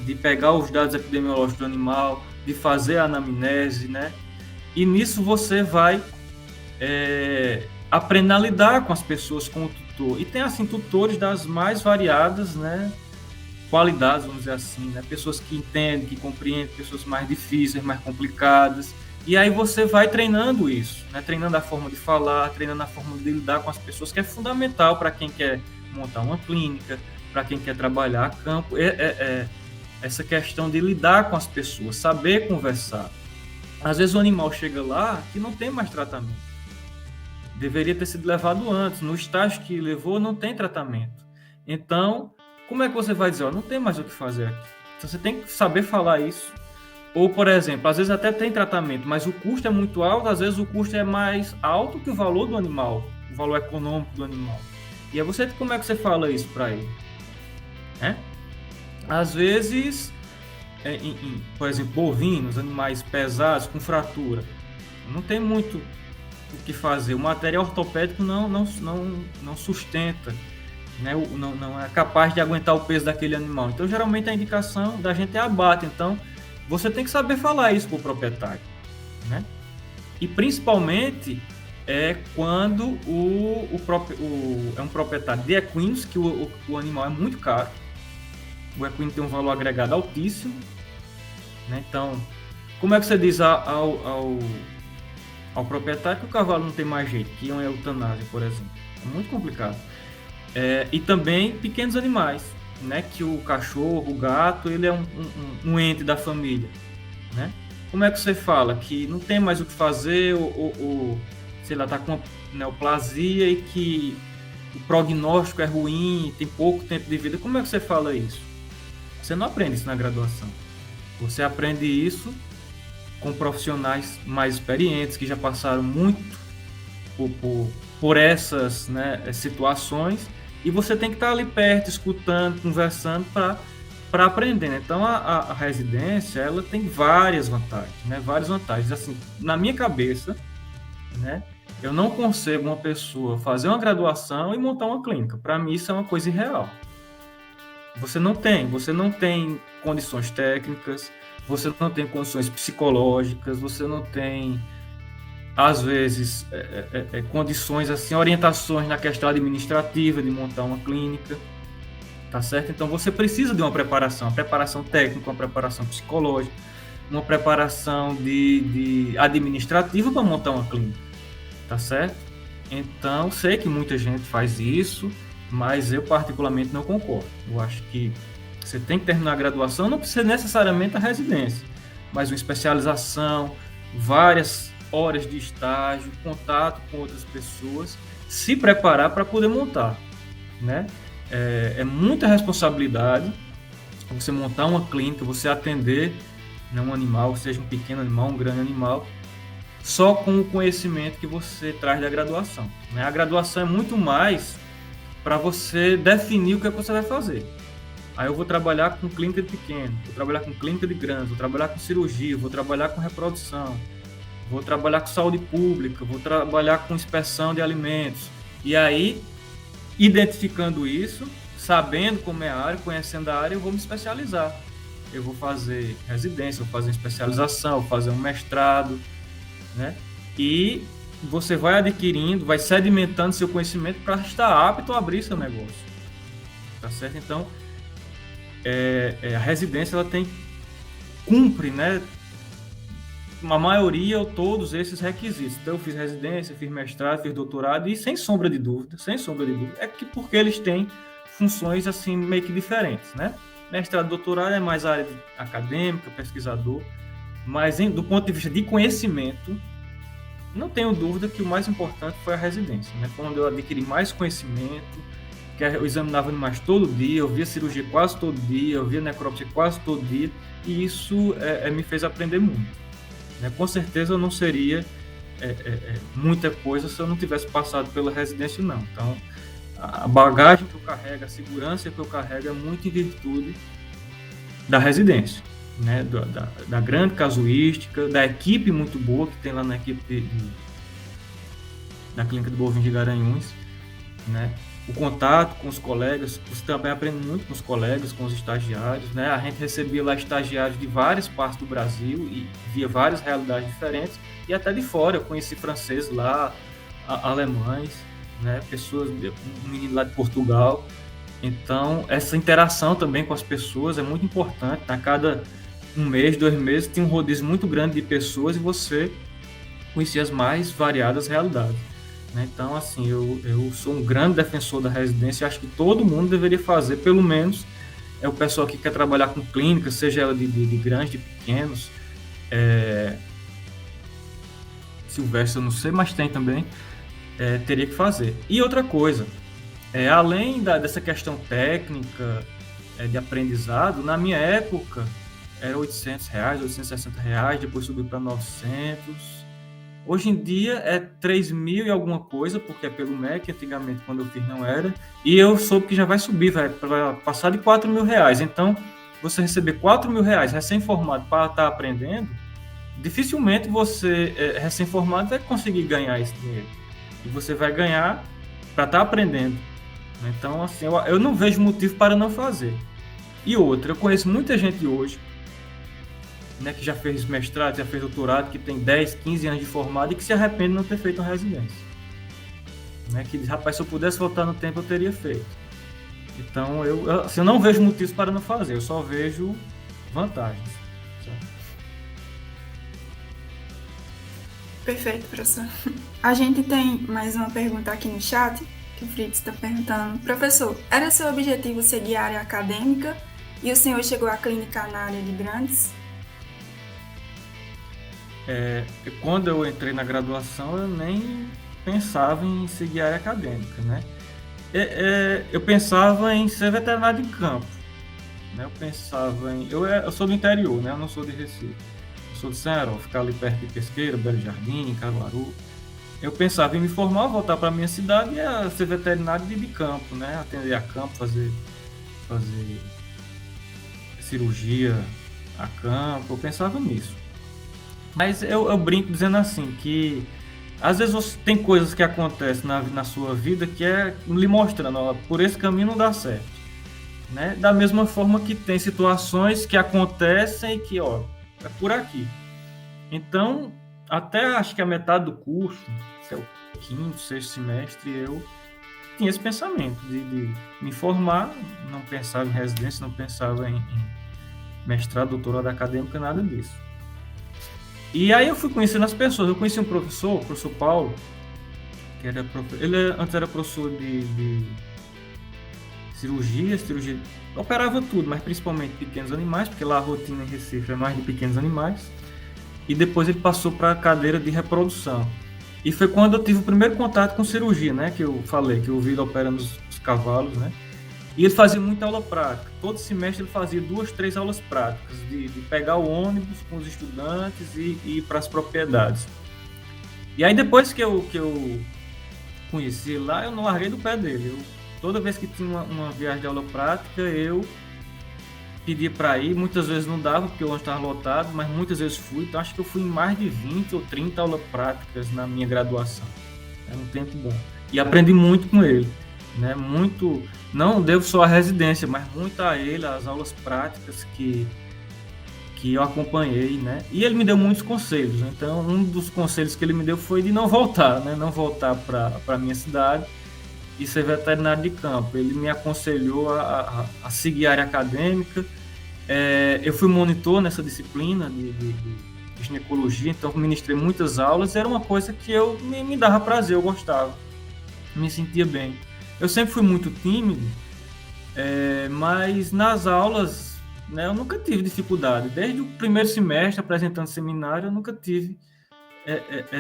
de pegar os dados epidemiológicos do animal, de fazer a anamnese, né? E nisso você vai aprender a lidar com as pessoas, com o tutor. E tem, assim, tutores das mais variadas, né, qualidades, vamos dizer assim, né? Pessoas que entendem, que compreendem, pessoas mais difíceis, mais complicadas. E aí você vai treinando isso, né? Treinando a forma de falar, treinando a forma de lidar com as pessoas, que é fundamental para quem quer montar uma clínica, para quem quer trabalhar a campo. Essa questão de lidar com as pessoas, saber conversar. Às vezes o animal chega lá que não tem mais tratamento. Deveria ter sido levado antes. No estágio que levou, não tem tratamento. Então, como é que você vai dizer, não tem mais o que fazer aqui? Então, você tem que saber falar isso. Ou, por exemplo, às vezes até tem tratamento, mas o custo é muito alto, às vezes o custo é mais alto que o valor do animal, o valor econômico do animal. E aí como é que você fala isso para ele? Às vezes, por exemplo, bovinos, animais pesados com fratura, não tem muito o que fazer. O material ortopédico não sustenta, né? Não é capaz de aguentar o peso daquele animal. Então, geralmente, a indicação da gente é abate. Então, você tem que saber falar isso para o proprietário, né? E, principalmente, quando é um proprietário de equinos, que o animal é muito caro. O equino tem um valor agregado altíssimo, né? Então, como é que você diz ao proprietário que o cavalo não tem mais jeito, que é uma eutanásia, por exemplo? É muito complicado. E também pequenos animais, né? Que o cachorro, o gato, ele é um ente da família, né? Como é que você fala que não tem mais o que fazer, ou sei lá, está com uma neoplasia e que o prognóstico é ruim, tem pouco tempo de vida? Como é que você fala isso? Você não aprende isso na graduação. Você aprende isso com profissionais mais experientes, que já passaram muito por essas, né, situações, e você tem que estar ali perto, escutando, conversando para aprender. Então, a residência, ela tem várias vantagens, né? Várias vantagens. Assim, na minha cabeça, né, eu não concebo uma pessoa fazer uma graduação e montar uma clínica. Para mim, isso é uma coisa irreal. Você não tem condições técnicas, você não tem condições psicológicas, você não tem, às vezes, condições, assim, orientações na questão administrativa de montar uma clínica, tá certo? Então, você precisa de uma preparação técnica, uma preparação psicológica, uma preparação de administrativa para montar uma clínica, tá certo? Então, sei que muita gente faz isso, mas eu particularmente não concordo. Eu acho que você tem que terminar a graduação, não precisa necessariamente a residência, mas uma especialização, várias horas de estágio, contato com outras pessoas, se preparar para poder montar, né? É muita responsabilidade você montar uma clínica, você atender, né, um animal, seja um pequeno animal, um grande animal, só com o conhecimento que você traz da graduação, né? A graduação é muito mais para você definir o que é que você vai fazer. Aí eu vou trabalhar com clínica de pequeno, vou trabalhar com clínica de grande, vou trabalhar com cirurgia, vou trabalhar com reprodução, vou trabalhar com saúde pública, vou trabalhar com inspeção de alimentos. E aí, identificando isso, sabendo como é a área, conhecendo a área, eu vou me especializar. Eu vou fazer residência, vou fazer especialização, vou fazer um mestrado, né? E você vai adquirindo, vai sedimentando seu conhecimento para estar apto a abrir seu negócio, tá certo? Então, a residência, ela cumpre, né, a maioria ou todos esses requisitos. Então, eu fiz residência, fiz mestrado, fiz doutorado, e sem sombra de dúvida, porque eles têm funções, assim, meio que diferentes, né? Mestrado e doutorado é mais a área acadêmica, pesquisador, mas do ponto de vista de conhecimento, não tenho dúvida que o mais importante foi a residência, né? Quando eu adquiri mais conhecimento, que eu examinava animais todo dia, eu via cirurgia quase todo dia, eu via necrópsia quase todo dia, e isso me fez aprender muito, né? Com certeza eu não seria muita coisa se eu não tivesse passado pela residência, não. Então, a bagagem que eu carrego, a segurança que eu carrego é muito em virtude da residência, né? Da grande casuística, da equipe muito boa que tem lá na equipe da Clínica de Bovinos de Garanhuns, né? O contato com os colegas, você também aprende muito com os colegas, com os estagiários, né? A gente recebia lá estagiários de várias partes do Brasil e via várias realidades diferentes, e até de fora. Eu conheci franceses lá, alemães, né? Pessoas, um menino lá de Portugal. Então, essa interação também com as pessoas é muito importante. A cada 1 mês, 2 meses, tinha um rodízio muito grande de pessoas e você conhecia as mais variadas realidades, né? Então, assim, eu sou um grande defensor da residência. Acho que todo mundo deveria fazer, pelo menos o pessoal que quer trabalhar com clínica, seja ela de grandes, de pequenos. Silvestre, eu não sei, mas tem também. Teria que fazer. E outra coisa, além dessa questão técnica, de aprendizado, na minha época era R$800, R$860, depois subiu para 900, Hoje em dia é 3.000 e alguma coisa, porque é pelo MEC, antigamente quando eu fiz não era, e eu soube que já vai subir, vai passar de R$ 4.000. Então, você receber R$ 4.000 recém-formado para estar aprendendo, dificilmente você, recém-formado, vai conseguir ganhar esse dinheiro. E você vai ganhar para estar aprendendo. Então, assim, eu não vejo motivo para não fazer. E outra, eu conheço muita gente hoje, né, que já fez mestrado, já fez doutorado, que tem 10, 15 anos de formado e que se arrepende de não ter feito uma residência. Né, que diz, rapaz, se eu pudesse voltar no tempo, eu teria feito. Então, eu não vejo motivos para não fazer, eu só vejo vantagens. Sabe? Perfeito, professor. A gente tem mais uma pergunta aqui no chat, que o Fritz está perguntando. Professor, era seu objetivo seguir a área acadêmica e o senhor chegou à clínica na área de grandes? Quando eu entrei na graduação, eu nem pensava em seguir a área acadêmica, né? Eu pensava em ser veterinário de campo, né? Eu sou do interior, né? Eu não sou de Recife. Eu sou de Serra, ficar ali perto de Pesqueira, Belo Jardim, Caruaru. Eu pensava em me formar, voltar para a minha cidade e ser veterinário de campo, né? Atender a campo, fazer cirurgia a campo. Eu pensava nisso. Mas eu brinco dizendo assim, que às vezes tem coisas que acontecem na sua vida que é lhe mostrando, ó, por esse caminho não dá certo. Né? Da mesma forma que tem situações que acontecem e que, ó, é por aqui. Então, até acho que a metade do curso, que é o quinto, sexto semestre, eu tinha esse pensamento de me formar, não pensava em residência, não pensava em mestrado, doutorado acadêmico, nada disso. E aí eu fui conhecendo as pessoas. Eu conheci um professor, o professor Paulo, que era ele antes era professor de cirurgia, operava tudo, mas principalmente pequenos animais, porque lá a rotina em Recife é mais de pequenos animais. E depois ele passou para a cadeira de reprodução. E foi quando eu tive o primeiro contato com cirurgia, né, que eu falei, que eu vi ele operando os cavalos, né? E ele fazia muita aula prática. Todo semestre ele fazia 2, 3 aulas práticas, de pegar o ônibus com os estudantes e ir para as propriedades. E aí depois que eu conheci ele lá, eu não larguei do pé dele. Toda vez que tinha uma viagem de aula prática, eu pedia para ir. Muitas vezes não dava, porque o ônibus estava lotado, mas muitas vezes fui. Então acho que eu fui em mais de 20 ou 30 aulas práticas na minha graduação. Era um tempo bom. E aprendi muito com ele. Né, muito, não devo só a residência, mas muito a ele, as aulas práticas que eu acompanhei, né? E ele me deu muitos conselhos. Então, um dos conselhos que ele me deu foi de não voltar, né? Não voltar para a minha cidade e ser veterinário de campo. Ele me aconselhou a seguir a área acadêmica. Eu fui monitor nessa disciplina de ginecologia, então ministrei muitas aulas. Era uma coisa que me dava prazer, eu gostava, me sentia bem. Eu sempre fui muito tímido, mas nas aulas, né, eu nunca tive dificuldade. Desde o primeiro semestre, apresentando seminário, eu nunca tive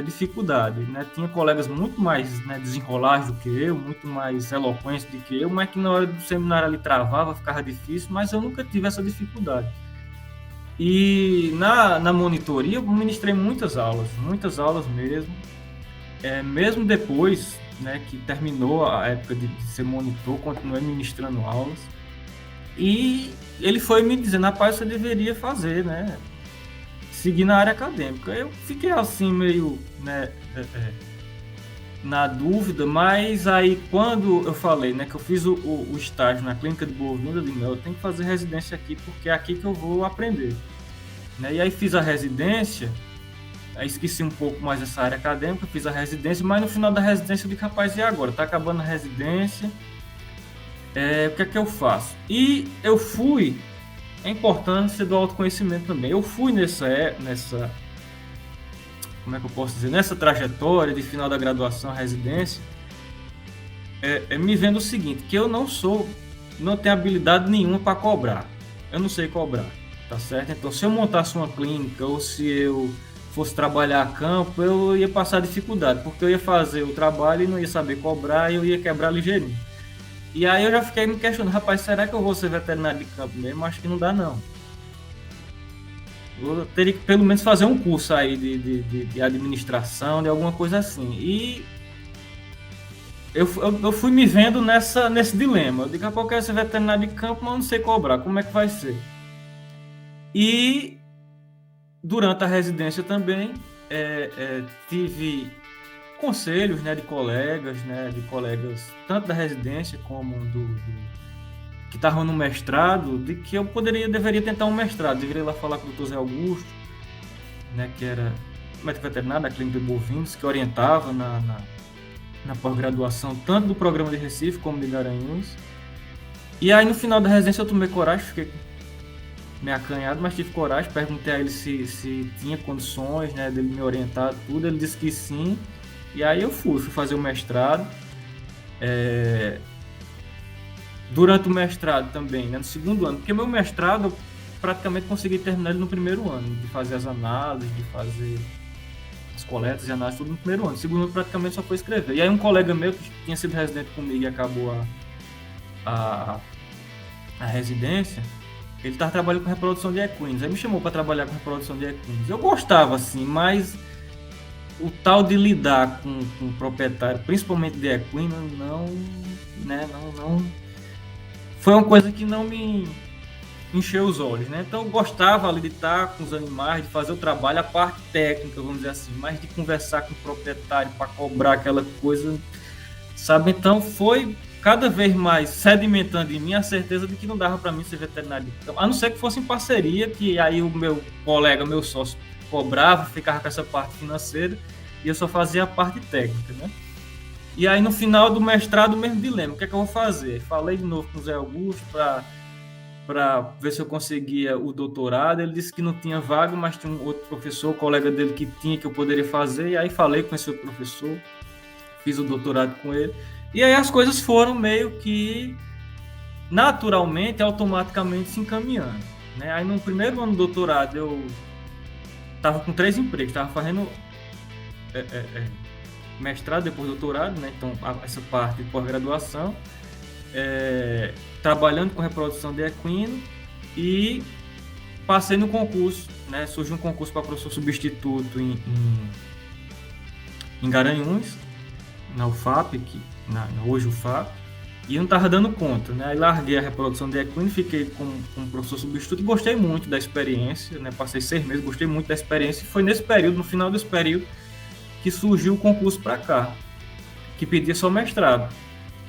dificuldade. Né? Tinha colegas muito mais, né, desenrolados do que eu, muito mais eloquentes do que eu, mas que na hora do seminário ali travava, ficava difícil, mas eu nunca tive essa dificuldade. E na monitoria, eu ministrei muitas aulas mesmo. Mesmo depois, né, que terminou a época de ser monitor, continuei ministrando aulas. E ele foi me dizendo, rapaz, você deveria fazer, né, seguir na área acadêmica. Eu fiquei assim meio, né, na dúvida, mas aí quando eu falei, né, que eu fiz o estágio na clínica de bovino, eu disse, eu tenho que fazer residência aqui, porque é aqui que eu vou aprender. Né, e aí fiz a residência. Aí esqueci um pouco mais dessa área acadêmica, fiz a residência, mas no final da residência eu disse, rapaz, e agora? Tá acabando a residência, o que é que eu faço? E eu fui, é importante ser do autoconhecimento também, eu fui nessa, como é que eu posso dizer, nessa trajetória de final da graduação, residência, me vendo o seguinte, que eu não tenho habilidade nenhuma para cobrar, eu não sei cobrar, tá certo? Então, se eu montasse uma clínica, ou se eu fosse trabalhar a campo, eu ia passar dificuldade, porque eu ia fazer o trabalho e não ia saber cobrar e eu ia quebrar ligeirinho. E aí eu já fiquei me questionando, rapaz, será que eu vou ser veterinário de campo mesmo? Acho que não dá não. Eu teria que pelo menos fazer um curso aí de administração, de alguma coisa assim. E eu fui me vendo nesse dilema. Eu digo, daqui a pouco eu quero ser veterinário de campo, mas não sei cobrar. Como é que vai ser? E durante a residência também tive conselhos, né, de colegas tanto da residência como que estavam no mestrado, de que eu deveria tentar um mestrado. Deveria ir lá falar com o Dr. Zé Augusto, né, que era médico veterinário da Clínica de Bovinos, que orientava na pós-graduação, tanto do programa de Recife como de Garanhuns. E aí, no final da residência, eu tomei coragem, fiquei meio acanhado, mas tive coragem, perguntei a ele se tinha condições, né, dele me orientar, tudo. Ele disse que sim, e aí eu fui fazer o mestrado. Durante o mestrado também, né, no segundo ano, porque meu mestrado eu praticamente consegui terminar ele no primeiro ano, de fazer as análises, de fazer as coletas e análises, tudo no primeiro ano. No segundo ano praticamente só foi escrever. E aí um colega meu que tinha sido residente comigo e acabou a residência, ele estava trabalhando com reprodução de equinos. Aí me chamou para trabalhar com reprodução de equinos. Eu gostava, assim, mas o tal de lidar com o proprietário, principalmente de equino, não foi uma coisa que não me encheu os olhos, né? Então eu gostava ali de estar com os animais, de fazer o trabalho, a parte técnica, vamos dizer assim, mas de conversar com o proprietário para cobrar aquela coisa, sabe? Então foi cada vez mais sedimentando em mim a certeza de que não dava para mim ser veterinário de campo, a não ser que fosse em parceria, que aí o meu colega, meu sócio, cobrava, ficava com essa parte financeira e eu só fazia a parte técnica, né? E aí no final do mestrado, o mesmo dilema, o que é que eu vou fazer? Falei de novo com o Zé Augusto para ver se eu conseguia o doutorado. Ele disse que não tinha vaga, mas tinha um outro professor, colega dele, que eu poderia fazer. E aí falei com esse outro professor, fiz o doutorado com ele. E aí as coisas foram meio que naturalmente, automaticamente se encaminhando, né? Aí no primeiro ano do doutorado eu estava com 3 empregos, estava fazendo mestrado, depois doutorado, né? Então essa parte de pós-graduação, trabalhando com reprodução de equino, e passei no concurso, né? Surgiu um concurso para professor substituto em Garanhuns, na UFAP, hoje UFAP, e eu não estava dando conta, né? Aí larguei a reprodução de equino, fiquei com professor substituto e gostei muito da experiência, né? Passei 6 meses, gostei muito da experiência, e foi nesse período, no final desse período, que surgiu o concurso para cá, que pedia só mestrado,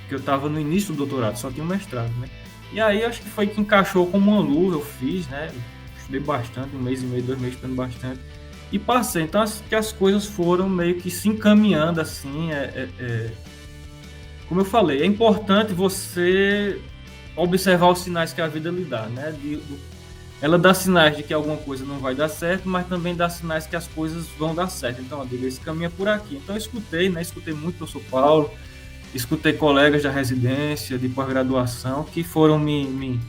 que eu estava no início do doutorado, só tinha um mestrado, né? E aí acho que foi que encaixou como uma luva, eu fiz, né? Estudei bastante, 1 mês e meio, 2 meses estudando bastante, e passei. Então que as coisas foram meio que se encaminhando assim. Como eu falei, é importante você observar os sinais que a vida lhe dá, né? Ela dá sinais de que alguma coisa não vai dar certo, mas também dá sinais que as coisas vão dar certo. Então, eu digo, esse caminho é por aqui. Então, eu escutei muito o professor Paulo, escutei colegas da residência, de pós-graduação, que foram me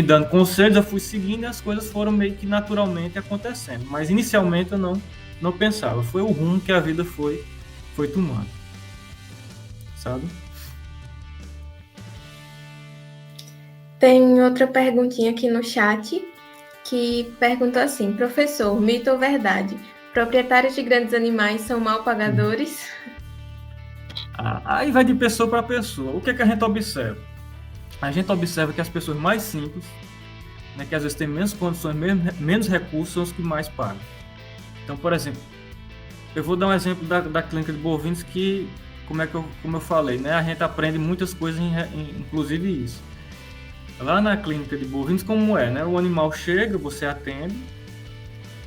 dando conselhos, eu fui seguindo e as coisas foram meio que naturalmente acontecendo. Mas, inicialmente, eu não pensava. Foi o rumo que a vida foi tomando. Sabe? Tem outra perguntinha aqui no chat, que pergunta assim: professor, mito ou verdade? Proprietários de grandes animais são mal pagadores? Aí vai de pessoa para pessoa. O que é que a gente observa? A gente observa que as pessoas mais simples, né, que às vezes têm menos condições, menos recursos, são os que mais pagam. Então, por exemplo, eu vou dar um exemplo da clínica de bovinos, que, como eu falei, né, a gente aprende muitas coisas, inclusive isso. Lá na clínica de bovinos, como é, né? O animal chega, você atende,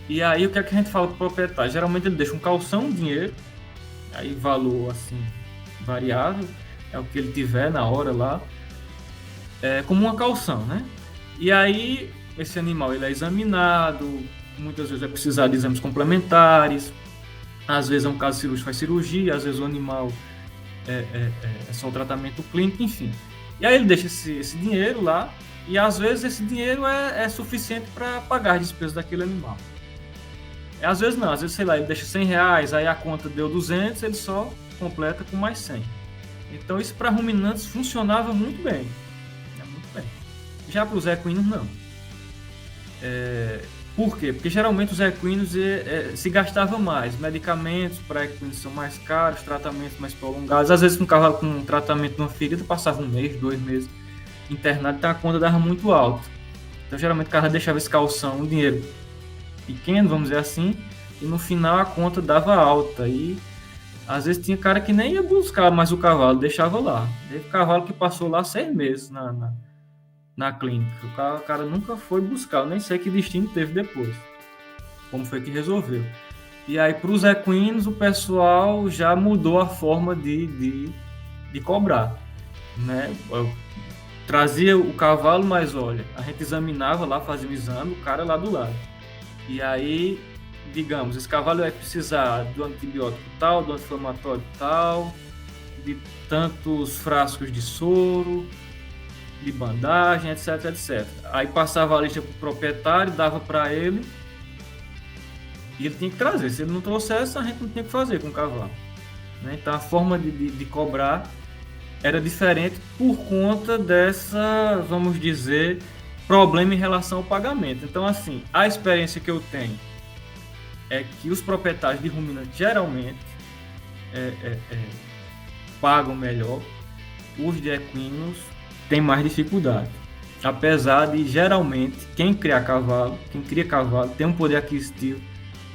e aí o que é que a gente fala para o proprietário? Geralmente ele deixa um calção, um dinheiro, aí valor assim, variável, é o que ele tiver na hora lá, como uma calção, né? E aí esse animal ele é examinado, muitas vezes vai precisar de exames complementares, às vezes é um caso cirúrgico, faz cirurgia, às vezes o animal é só um tratamento clínico, enfim. E aí ele deixa esse dinheiro lá, e às vezes esse dinheiro é suficiente para pagar as despesas daquele animal. Às vezes não, às vezes, sei lá, ele deixa R$100, aí a conta deu 200, ele só completa com mais 100. Então isso para ruminantes funcionava muito bem. Muito bem. Já para os equinos, não. Por quê? Porque geralmente os equinos se gastava mais. Medicamentos para equinos são mais caros, tratamentos mais prolongados. Às vezes um cavalo com um tratamento de uma ferida passava 1 mês, 2 meses internado, então a conta dava muito alta. Então geralmente o cara deixava esse calção, um dinheiro pequeno, vamos dizer assim, e no final a conta dava alta. E às vezes tinha cara que nem ia buscar mais o cavalo, deixava lá. Teve cavalo que passou lá 6 meses na clínica. O cara nunca foi buscar, eu nem sei que destino teve depois. Como foi que resolveu. E aí, para os equinos, o pessoal já mudou a forma de cobrar. Né? Eu trazia o cavalo, mas olha, a gente examinava lá, fazia um exame, o cara lá do lado. E aí, digamos, esse cavalo vai precisar do antibiótico tal, do anti-inflamatório tal, de tantos frascos de soro, de bandagem, etc, etc. Aí passava a lista para o proprietário, dava para ele e ele tinha que trazer. Se ele não trouxesse, a gente não tinha que fazer com o cavalo. Né? Então a forma de cobrar era diferente por conta dessa, vamos dizer, problema em relação ao pagamento. Então, assim, a experiência que eu tenho é que os proprietários de ruminantes geralmente pagam melhor, os de equinos têm mais dificuldade. Apesar de, geralmente, quem cria cavalo tem um poder aquisitivo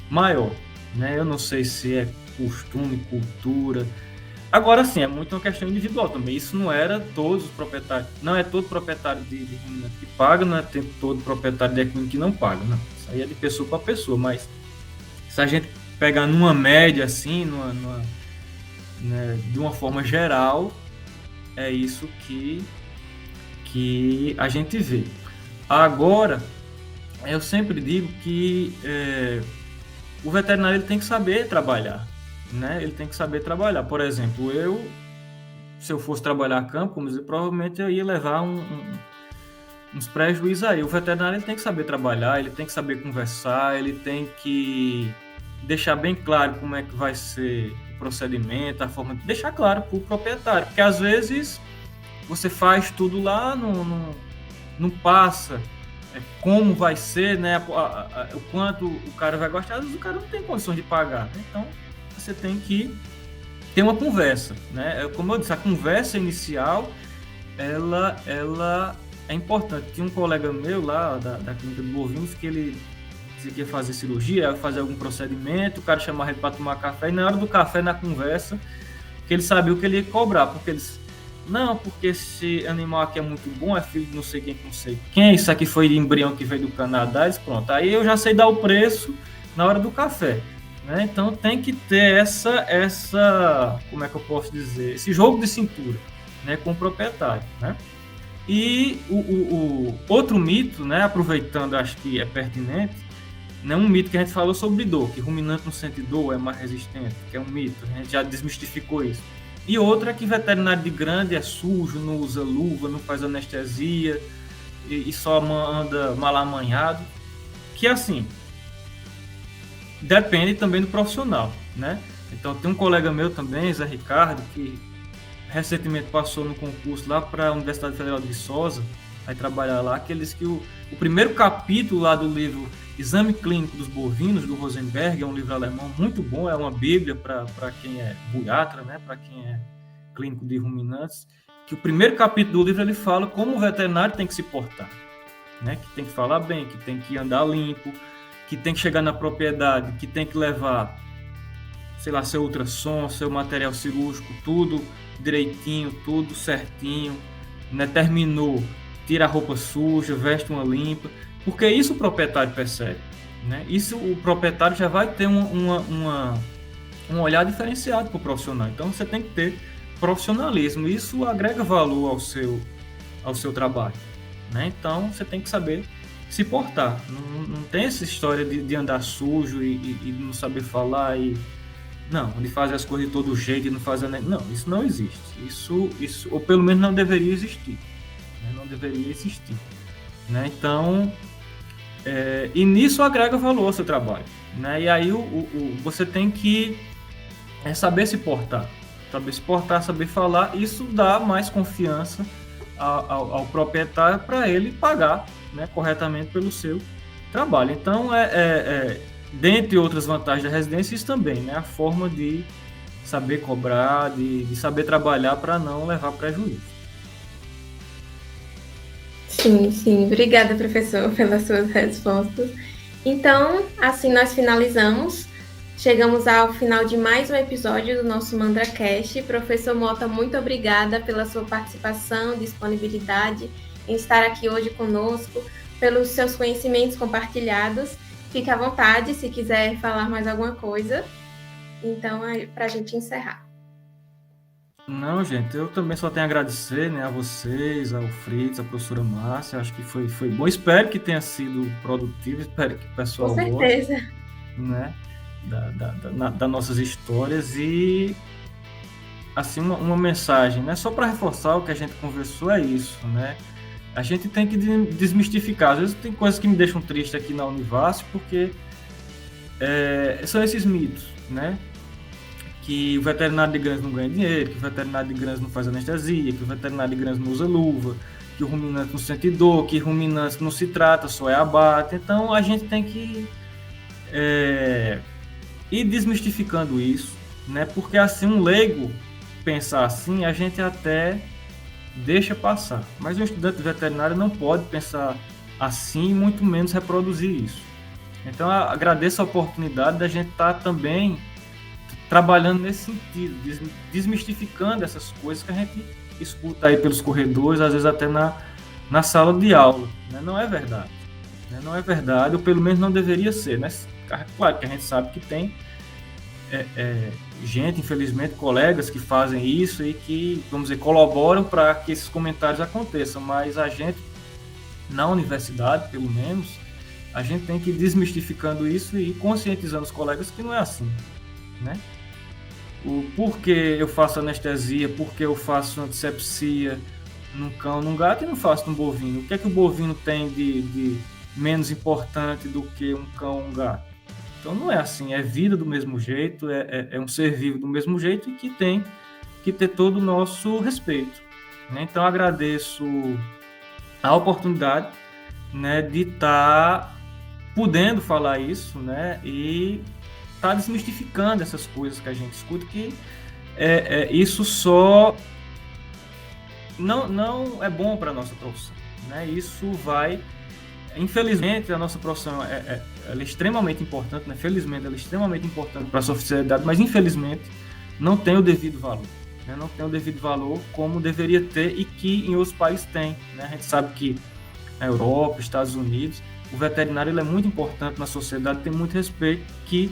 maior. Né? Eu não sei se é costume, cultura. Agora sim, é muito uma questão individual também. Isso não era todos os proprietários. Não é todo proprietário de ruminante que paga, não é todo proprietário de equino que não paga. Não. Isso aí é de pessoa para pessoa. Mas se a gente pegar numa média assim, né, de uma forma geral, é isso que a gente vê. Agora, eu sempre digo que o veterinário ele tem que saber trabalhar. Né? Ele tem que saber trabalhar. Por exemplo, se eu fosse trabalhar a campo, como dizer, provavelmente eu ia levar uns prejuízos aí. O veterinário ele tem que saber trabalhar, ele tem que saber conversar, ele tem que deixar bem claro como é que vai ser o procedimento, a forma de deixar claro para o proprietário, porque às vezes você faz tudo lá, não passa como vai ser, né? O quanto o cara vai gostar, às vezes o cara não tem condições de pagar. Né? Então, você tem que ter uma conversa, né? Como eu disse, a conversa inicial, ela é importante. Tinha um colega meu lá da clínica de bovinos que ele dizia que ia fazer cirurgia, ia fazer algum procedimento, o cara chamava ele para tomar café, e na hora do café, na conversa, que ele sabia o que ele ia cobrar, porque eles porque esse animal aqui é muito bom, é filho de não sei quem, não sei quem, isso aqui foi de embrião que veio do Canadá, eles, pronto. Aí eu já sei dar o preço na hora do café. Né? Então tem que ter essa, como é que eu posso dizer, esse jogo de cintura, né, com o proprietário, né? E o outro mito, né, aproveitando, acho que é pertinente, né, um mito que a gente falou sobre dor, que ruminante não sente dor, é mais resistente, que é um mito, a gente já desmistificou isso. E outra é que veterinário de grande é sujo, não usa luva, não faz anestesia e só anda mal amanhado, que assim, depende também do profissional, né? Então tem um colega meu também, Zé Ricardo, que recentemente passou no concurso lá para a Universidade Federal de Viçosa, vai trabalhar lá, que ele disse que o primeiro capítulo lá do livro Exame Clínico dos Bovinos, do Rosenberg, é um livro alemão muito bom, é uma bíblia para quem é buiatra, né? Para quem é clínico de ruminantes, que o primeiro capítulo do livro ele fala como o veterinário tem que se portar, né? Que tem que falar bem, que tem que andar limpo, que tem que chegar na propriedade, que tem que levar, sei lá, seu ultrassom, seu material cirúrgico, tudo direitinho, tudo certinho, né? Terminou, tira a roupa suja, veste uma limpa, porque isso o proprietário percebe, né? Isso o proprietário já vai ter um olhar diferenciado para o profissional. Então você tem que ter profissionalismo, isso agrega valor ao seu trabalho, né? Então você tem que saber se portar, não tem essa história de andar sujo e não saber falar de fazer as coisas de todo jeito e não fazer, não, isso não existe, isso ou pelo menos não deveria existir, né? Não deveria existir, né? Então e nisso agrega valor ao seu trabalho, né? E aí você tem que saber se portar, saber falar, isso dá mais confiança ao proprietário para ele pagar, né, corretamente pelo seu trabalho. Então, dentre outras vantagens da residência, isso também, né? A forma de saber cobrar, de saber trabalhar para não levar prejuízo. Sim. Obrigada, professor, pelas suas respostas. Então, assim nós finalizamos. Chegamos ao final de mais um episódio do nosso MandraCast. Professor Mota, muito obrigada pela sua participação, disponibilidade em estar aqui hoje conosco, pelos seus conhecimentos compartilhados. Fique à vontade se quiser falar mais alguma coisa. Então, para a gente encerrar. Não, gente, eu também só tenho a agradecer, né, a vocês, ao Fritz, à professora Márcia. Acho que foi bom. Espero que tenha sido produtivo, espero que o pessoal goste. Com certeza. Né, das nossas histórias. E assim, uma mensagem, né, só para reforçar o que a gente conversou, é isso, né? A gente tem que desmistificar. Às vezes tem coisas que me deixam triste aqui na Univasf, porque são esses mitos, né? Que o veterinário de grãos não ganha dinheiro, que o veterinário de grãos não faz anestesia, que o veterinário de grãos não usa luva, que o ruminante não sente dor, que o ruminante não se trata, só é abate. Então a gente tem que ir desmistificando isso, né? Porque assim, um leigo pensar assim, a gente até deixa passar. Mas o estudante veterinário não pode pensar assim, muito menos reproduzir isso. Então agradeço a oportunidade da gente estar também trabalhando nesse sentido, desmistificando essas coisas que a gente escuta aí pelos corredores, às vezes até na sala de aula, né? Não é verdade, né? Não é verdade, ou pelo menos não deveria ser, né? Claro que a gente sabe que tem gente, infelizmente, colegas que fazem isso e que, vamos dizer, colaboram para que esses comentários aconteçam, mas a gente, na universidade, pelo menos, a gente tem que ir desmistificando isso e conscientizando os colegas que não é assim, né? O porquê eu faço anestesia, porquê eu faço antisepsia num cão, num gato e não faço num bovino. O que é que o bovino tem de menos importante do que um cão ou um gato? Então não é assim, é vida do mesmo jeito, é um ser vivo do mesmo jeito e que tem que ter todo o nosso respeito, né? Então agradeço a oportunidade, né, de estar podendo falar isso, né, e tá desmistificando essas coisas que a gente escuta, que isso só não é bom para a nossa profissão, né? Isso vai, infelizmente, a nossa profissão ela é extremamente importante, né? Felizmente ela é extremamente importante para a sociedade, mas infelizmente não tem o devido valor, né? Não tem o devido valor como deveria ter e que em outros países tem, né? A gente sabe que na Europa, Estados Unidos, o veterinário ele é muito importante na sociedade, tem muito respeito, que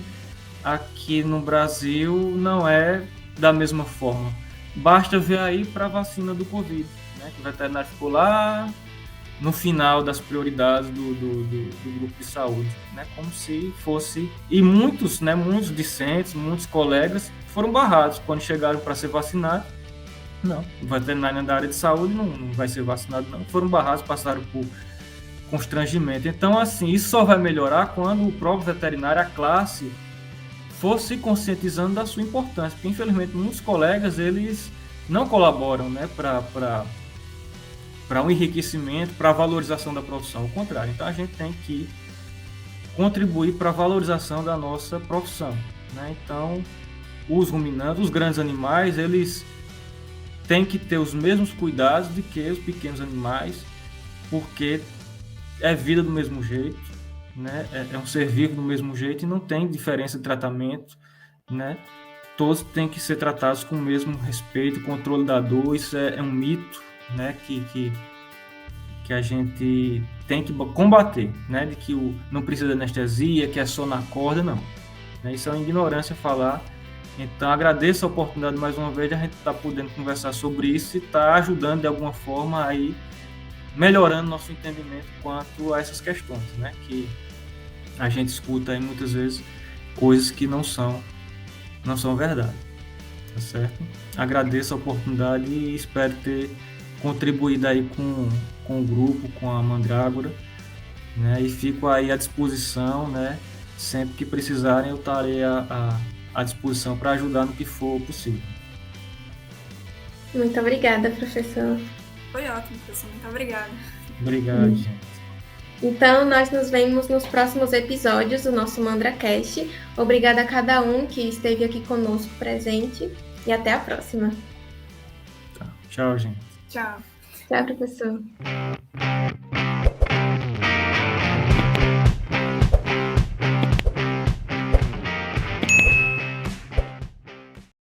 aqui no Brasil não é da mesma forma. Basta ver aí para a vacina do Covid, né? Que o veterinário ficou lá no final das prioridades do grupo de saúde, né? Como se fosse... E muitos, né, muitos discentes, muitos colegas foram barrados quando chegaram para ser vacinados. Não, o veterinário da área de saúde não vai ser vacinado, não. Foram barrados, passaram por constrangimento. Então, assim, isso só vai melhorar quando o próprio veterinário, a classe, for se conscientizando da sua importância, porque infelizmente muitos colegas eles não colaboram, né, para um enriquecimento, para a valorização da profissão, ao contrário. Então a gente tem que contribuir para a valorização da nossa profissão, né? Então os ruminantes, os grandes animais, eles têm que ter os mesmos cuidados de que os pequenos animais, porque é vida do mesmo jeito, né? É um ser vivo do mesmo jeito e não tem diferença de tratamento, né? Todos têm que ser tratados com o mesmo respeito, controle da dor. Isso é um mito, né? Que a gente tem que combater, né? De que não precisa de anestesia, que é só na corda, não, né? Isso é uma ignorância falar. Então agradeço a oportunidade mais uma vez de a gente estar podendo conversar sobre isso e estar ajudando de alguma forma aí, melhorando nosso entendimento quanto a essas questões, né? Que a gente escuta aí muitas vezes coisas que não são verdade, tá certo? Agradeço a oportunidade e espero ter contribuído aí com o grupo, com a Mandrágora, né? E fico aí à disposição, né? Sempre que precisarem eu estarei à disposição para ajudar no que for possível. Muito obrigada, professor. Foi ótimo, professor. Muito obrigada. Obrigado, gente. Então, nós nos vemos nos próximos episódios do nosso MandraCast. Obrigada a cada um que esteve aqui conosco presente e até a próxima. Tchau, gente. Tchau. Tchau, professor.